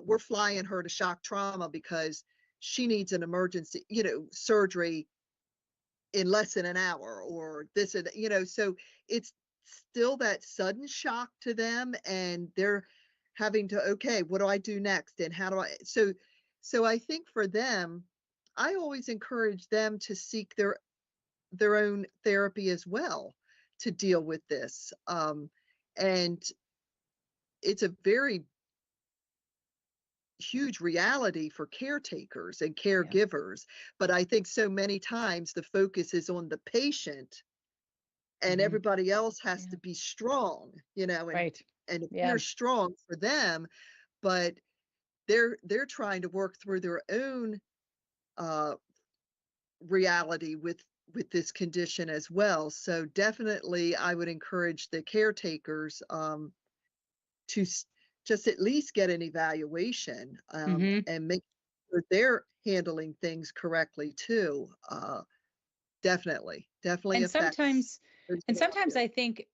we're flying her to shock trauma because she needs an emergency, surgery in less than an hour, or this and so it's still that sudden shock to them, and they're having to, okay, what do I do next, and how do I so I think for them, I always encourage them to seek their own therapy as well to deal with this. And it's a very huge reality for caretakers and Yeah. caregivers. But I think so many times the focus is on the patient, and Hmm. everybody else has Yeah. to be strong, Right. and Yeah. appear strong for them, but they're trying to work through their own uh, reality with this condition as well. So definitely, I would encourage the caretakers to just at least get an evaluation, Hmm. and make sure they're handling things correctly too. Definitely And affects sometimes those and around sometimes you. I think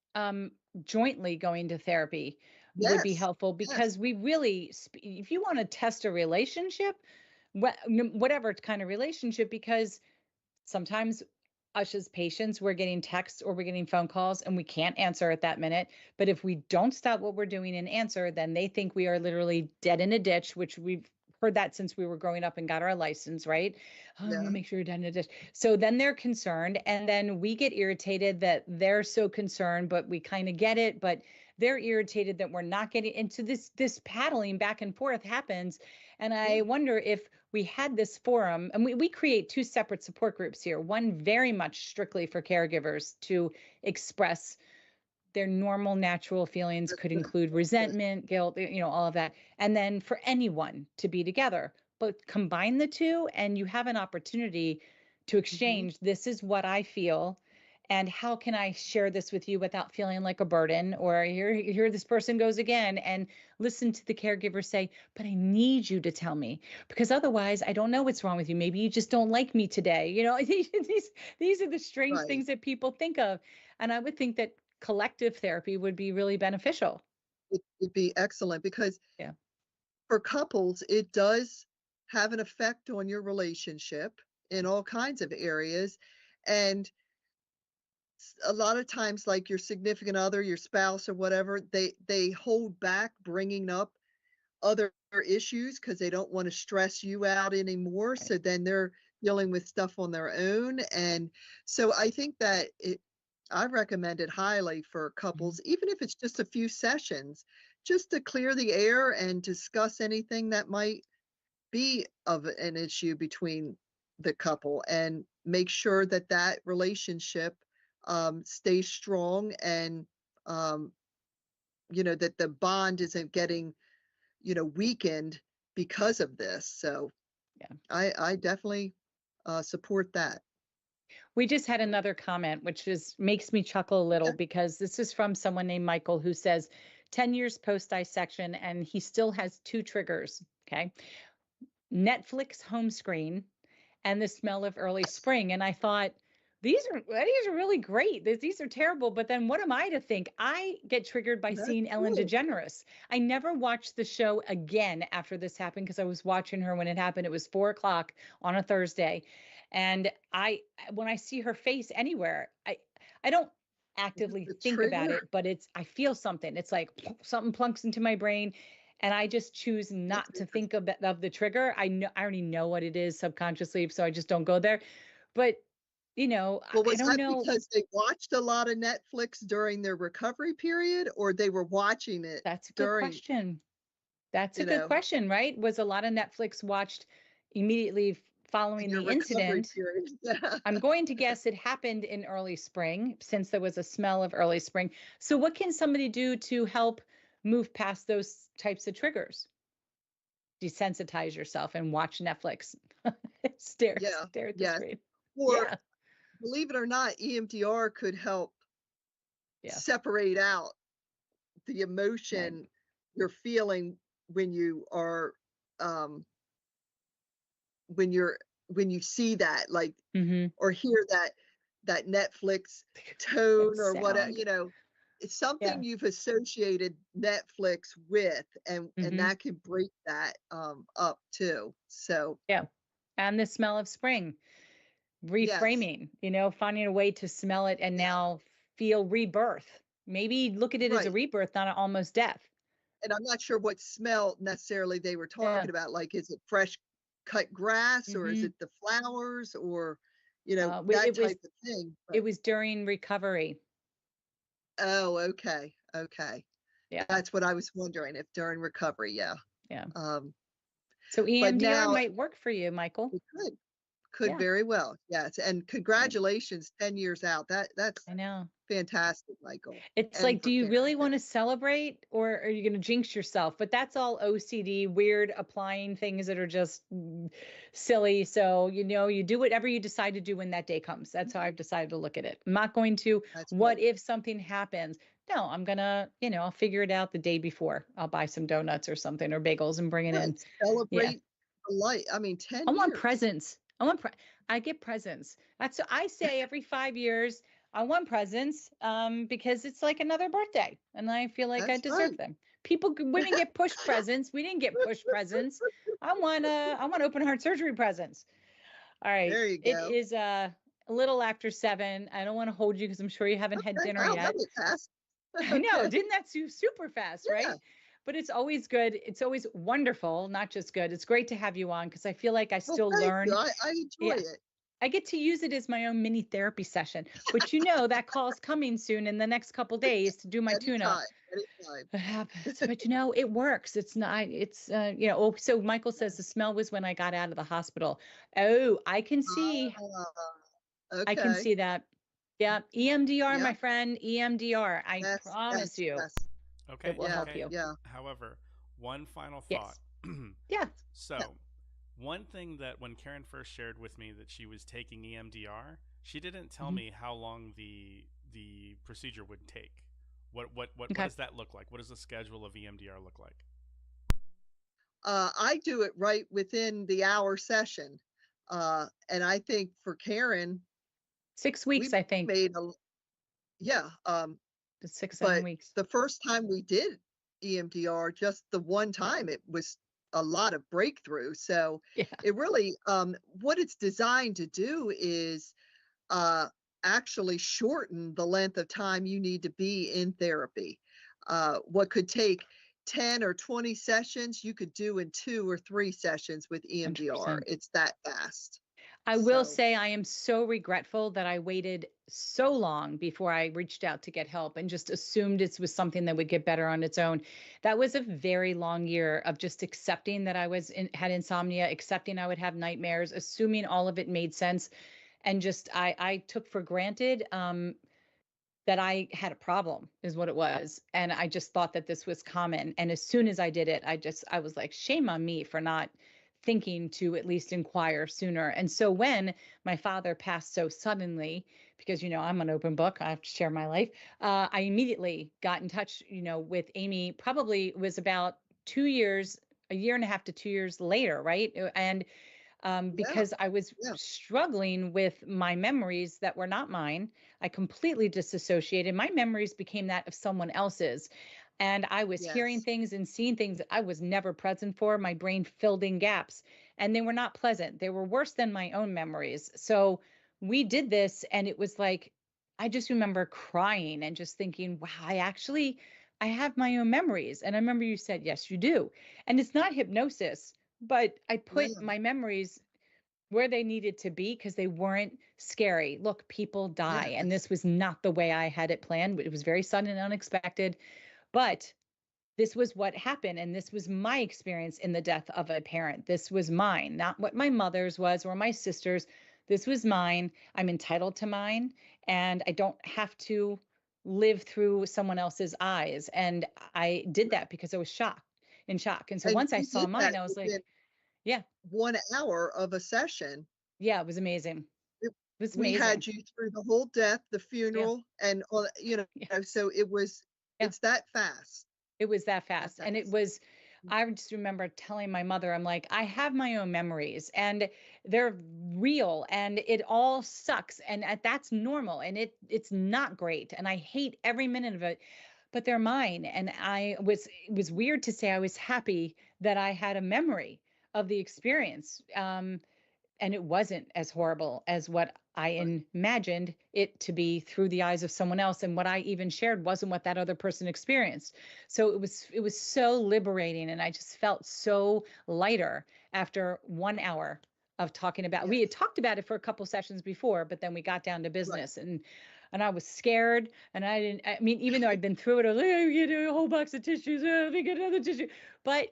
jointly going to therapy, would be Yes. helpful, Yes. because we really, if you want to test a relationship, whatever kind of relationship, because sometimes us as patients, we're getting texts or we're getting phone calls and we can't answer at that minute. But if we don't stop what we're doing and answer, then they think we are literally dead in a ditch, which we've heard that since we were growing up and got our license, right? Oh, I'm Yeah. gonna make sure you're dead in a ditch. So then they're concerned, and then we get irritated that they're so concerned, but we kind of get it, but they're irritated that we're not getting into this paddling back and forth happens. And Yeah. I wonder if we had this forum, and we create two separate support groups here, one very much strictly for caregivers to express their normal natural feelings, That's could good. include That's good. resentment, guilt, all of that, and then for anyone to be together. But combine the two and you have an opportunity to Hmm. exchange, this is what I feel, and how can I share this with you without feeling like a burden? Or here this person goes again, and listen to the caregiver say, but I need you to tell me, because otherwise I don't know what's wrong with you. Maybe you just don't like me today. These are the strange Right. things that people think of. And I would think that collective therapy would be really beneficial. It'd be excellent because Yeah. for couples, it does have an effect on your relationship in all kinds of areas. And a lot of times, like your significant other, your spouse or whatever, they hold back bringing up other issues because they don't want to stress you out anymore. Right. So then they're dealing with stuff on their own. And so I think that I recommend it highly for Mhm. couples, even if it's just a few sessions, just to clear the air and discuss anything that might be of an issue between the couple and make sure that that relationship stays strong and um, that the bond isn't getting weakened because of this. So Yeah. I definitely support that. We just had another comment, which is makes me chuckle a little, Okay. because this is from someone named Michael, who says 10 years post dissection and he still has two triggers. Okay. Netflix home screen and the smell of early Yes, spring. And I thought, these are really great. These are terrible. But then what am I to think? I get triggered by that's seeing Ellen true. DeGeneres. I never watched the show again after this happened, because I was watching her when it happened. It was 4 o'clock on a Thursday. And when I see her face anywhere, I don't actively The think about trigger. it, but I feel something. It's like something plunks into my brain, and I just choose That's not to think interesting. of the trigger. I already know what it is subconsciously, so I just don't go there. But Well, I was don't that know. because they watched a lot of Netflix during their recovery period, or they were watching it That's a good during, question. That's a you good know, question, right? Was a lot of Netflix watched immediately in following your the recovery incident? period? Yeah. I'm going to guess it happened in early spring, since there was a smell of early spring. So what can somebody do to help move past those types of triggers? Desensitize yourself and watch Netflix. Yeah. Stare at the Yes. screen. Or Yeah. believe it or not, EMDR could help Yeah. separate out the Right. emotion you're feeling when you are um when you're when you see that, like, Mm-hmm. or hear that Netflix tone That or whatever, sound. it's Yeah. something you've associated Netflix with, and Mm-hmm. that can break that up too. So Yeah. And the smell of spring, yes, reframing, finding a way to smell it and yeah, now feel rebirth. Maybe look at it as a right. rebirth, not an almost death. And I'm not sure what smell necessarily they were Yeah. talking about. Like, is it fresh cut grass, or is Mm-hmm. it the flowers, or that It was type of thing? it But was during recovery. oh, okay, okay. Yeah. That's what I was wondering, if during recovery, yeah. Yeah. Um, So but EMDR now might work for you, Michael. it could Yeah. very well, yes. And Right. congratulations, 10 years out. That's I know. fantastic, Michael, It's and like, do for you really caregivers. want to celebrate, or are you going to jinx yourself? But that's all OCD, weird applying things that are just silly. So, you do whatever you decide to do when that day comes. That's how Mhm. I've decided to look at it. I'm not going to, That's what right. if something happens? No, I'm going to, I'll figure it out the day before. I'll buy some donuts or something, or bagels, and bring it Right. in. Yeah. Celebrate the light. I mean, I 10 want years. presents. I get presents. That's what I say every 5 years. I want presents, because it's like another birthday, and I feel like I That's deserve right. them. Women get push presents. We didn't get push presents. I want open heart surgery presents. All right. There you It go. is a little after 7. I don't want to hold you because I'm sure you haven't had Okay. dinner Wow, that yet. was fast. I know, Okay. didn't that super fast, Yeah. right? But it's always good. It's always wonderful, not just good. It's great to have you on because I feel like I Well, still thank you. learn. I enjoy Yeah, it. I get to use it as my own mini therapy session, which that call's coming soon in the next couple days to do my tune-up. Anytime. Anytime. It happens, but it works. It's not, it's, oh, so Michael says the smell was when I got out of the hospital. Oh, I can see Okay. that. Yeah. EMDR, my Yeah. friend, EMDR. I Yes. promise Yes. you Yes. it Okay, will Yeah. help okay. you. Yeah. However, one final thought. Yes. Yeah. So, one thing that when Karen first shared with me that she was taking EMDR, she didn't tell Mhm. me how long the procedure would take. What Okay. does that look like? What does the schedule of EMDR look like? I do it right within the hour session. And I think for Karen, 6 we weeks, I think. made a, yeah. It's 6, 7 But weeks. the first time we did EMDR, just the one time, it was a lot of breakthrough. So Yeah. it really, what it's designed to do is uh, actually shorten the length of time you need to be in therapy. What could take 10 or 20 sessions, you could do in 2 or 3 sessions with EMDR. 100%. It's that fast. I will So, say I am so regretful that I waited so long before I reached out to get help and just assumed it was something that would get better on its own. That was a very long year of just accepting that had insomnia, accepting I would have nightmares, assuming all of it made sense, and just I took for granted that I had a problem is what it was. And I just thought that this was common. And as soon as I did it, I was like, shame on me for not thinking to at least inquire sooner. And so when my father passed so suddenly, because, I'm an open book, I have to share my life, I immediately got in touch, with Amy. Probably it was about 2 years, a year and a half to 2 years later, right? And yeah, because I was yeah, struggling with my memories that were not mine. I completely disassociated. My memories became that of someone else's. And I was hearing yes, things and seeing things that I was never present for. My brain filled in gaps and they were not pleasant. They were worse than my own memories. So we did this and it was like, I just remember crying and just thinking, wow, I have my own memories. And I remember you said, yes, you do. And it's not hypnosis, but I put yeah, my memories where they needed to be because they weren't scary. Look, people die, and yes, this was not the way I had it planned. It was very sudden and unexpected, but this was what happened. And this was my experience in the death of a parent. This was mine, not what my mother's was or my sister's. This was mine. I'm entitled to mine, and I don't have to live through someone else's eyes. And I did that because I was in shock. And so and once I you saw did that mine, I was like, within yeah, 1 hour of a session. yeah, it was amazing. It- It was we amazing. had you through the whole death, the Yeah. funeral, and all, Yeah. so Yeah. it's that fast, It was that that fast. And it fast. was, I just remember telling my mother, I'm like, I have my own memories and they're real and it all sucks. And that's normal. And it's not great. And I hate every minute of it, but they're mine. And it was weird to say I was happy that I had a memory of the experience. And it wasn't as horrible as what I imagined it to be through the eyes of someone else. And what I even shared wasn't what that other person experienced. So it was so liberating. And I just felt so lighter after 1 hour of talking about, we had Yes, talked about it for a couple sessions before, but then we got down to right. business and I was scared and I mean, even though I'd been through it, I was like, oh, get a whole box of tissues. Let me get another tissue. But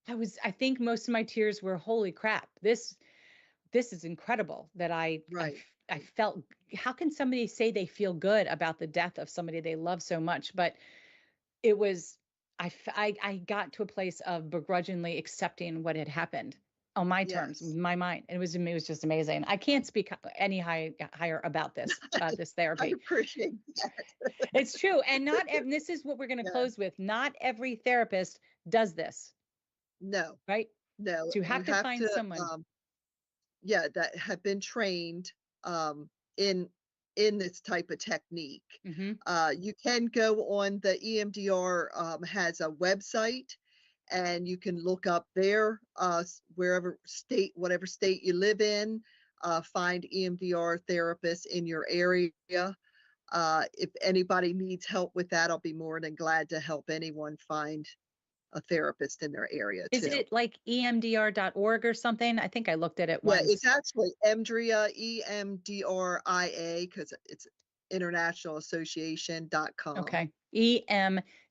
I think most of my tears were, holy crap, this is incredible that Right. I felt. How can somebody say they feel good about the death of somebody they love so much? But it was, I got to a place of begrudgingly accepting what had happened on my terms, Yes. with my mind. It was just amazing. I can't speak any higher about this I therapy. appreciate that. It's true. And and this is what we're going to Yeah. close with. Not every therapist does this, No, right? no, So you you have to have find to, someone. yeah, that have been trained, in in this type of technique. Mm-hmm. You can go on the EMDR has a website, and you can look up there whatever state you live in, find EMDR therapists in your area. If anybody needs help with that, I'll be more than glad to help anyone find a therapist in their area Is too. it like emdr.org or something? I think I looked at it Yeah, once. it's actually EMDRIA, EMDRIA, because it's internationalassociation.com. Okay.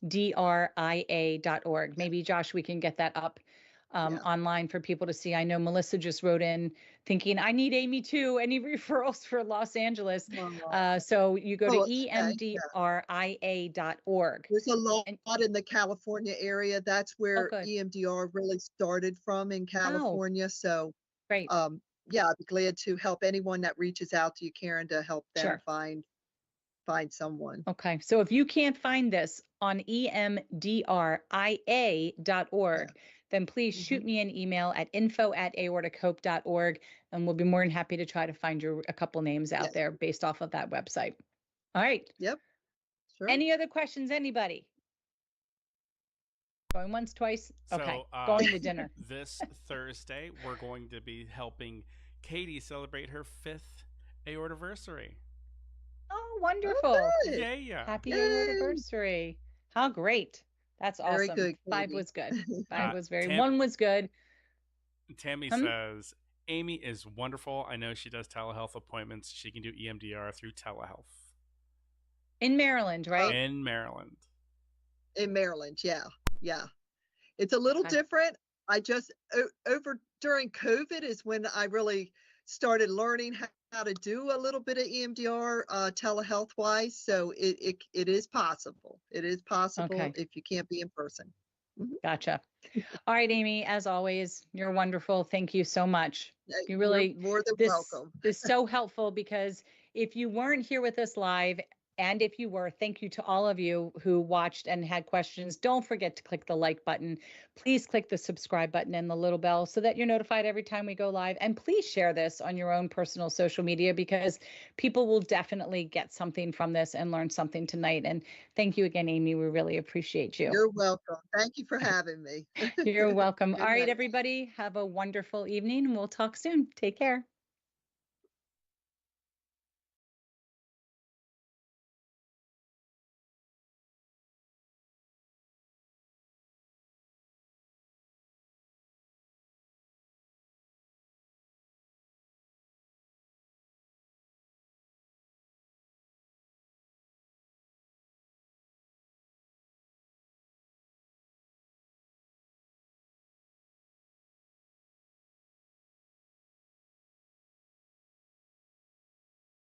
emdria.org. Maybe, Josh, we can get that up Yeah. online for people to see. I know Melissa just wrote in thinking, I need Amy too. Any referrals for Los Angeles? So you go to Okay, yeah. emdria.org. There's a lot And, in the California area. That's where good. EMDR really started from in California. So, Great. yeah, I'd be glad to help anyone that reaches out to you, Karen, to help them Sure. find someone. Okay. So if you can't find this on emdria.org, then please shoot me an email at info@aortichope.org, and we'll be more than happy to try to find you a couple names out there based off of that website. All right. Yep. Sure. Any other questions, anybody? Going once, twice? Okay. So, going to dinner. This Thursday, we're going to be helping Katie celebrate her 5th aortiversary. Oh, wonderful. Oh, Yeah. Happy aortiversary. How great. That's awesome. Very good, 5 was good. 5 was very, 1 was good. Tammy says, Amy is wonderful. I know she does telehealth appointments. She can do EMDR through telehealth. In Maryland, right? In Maryland. In Maryland, yeah. It's a little different. I just, during COVID is when I really started learning how to do a little bit of EMDR telehealth wise. So it is possible. It is possible if you can't be in person. Gotcha. All right, Amy, as always, you're wonderful. Thank you so much. You really, you're more than welcome. This is so helpful, because if you weren't here with us live, and if you were, thank you to all of you who watched and had questions. Don't forget to click the like button. Please click the subscribe button and the little bell so that you're notified every time we go live. And please share this on your own personal social media, because people will definitely get something from this and learn something tonight. And thank you again, Amy. We really appreciate you. You're welcome. Thank you for having me. You're welcome. All right, everybody, have a wonderful evening. We'll talk soon. Take care.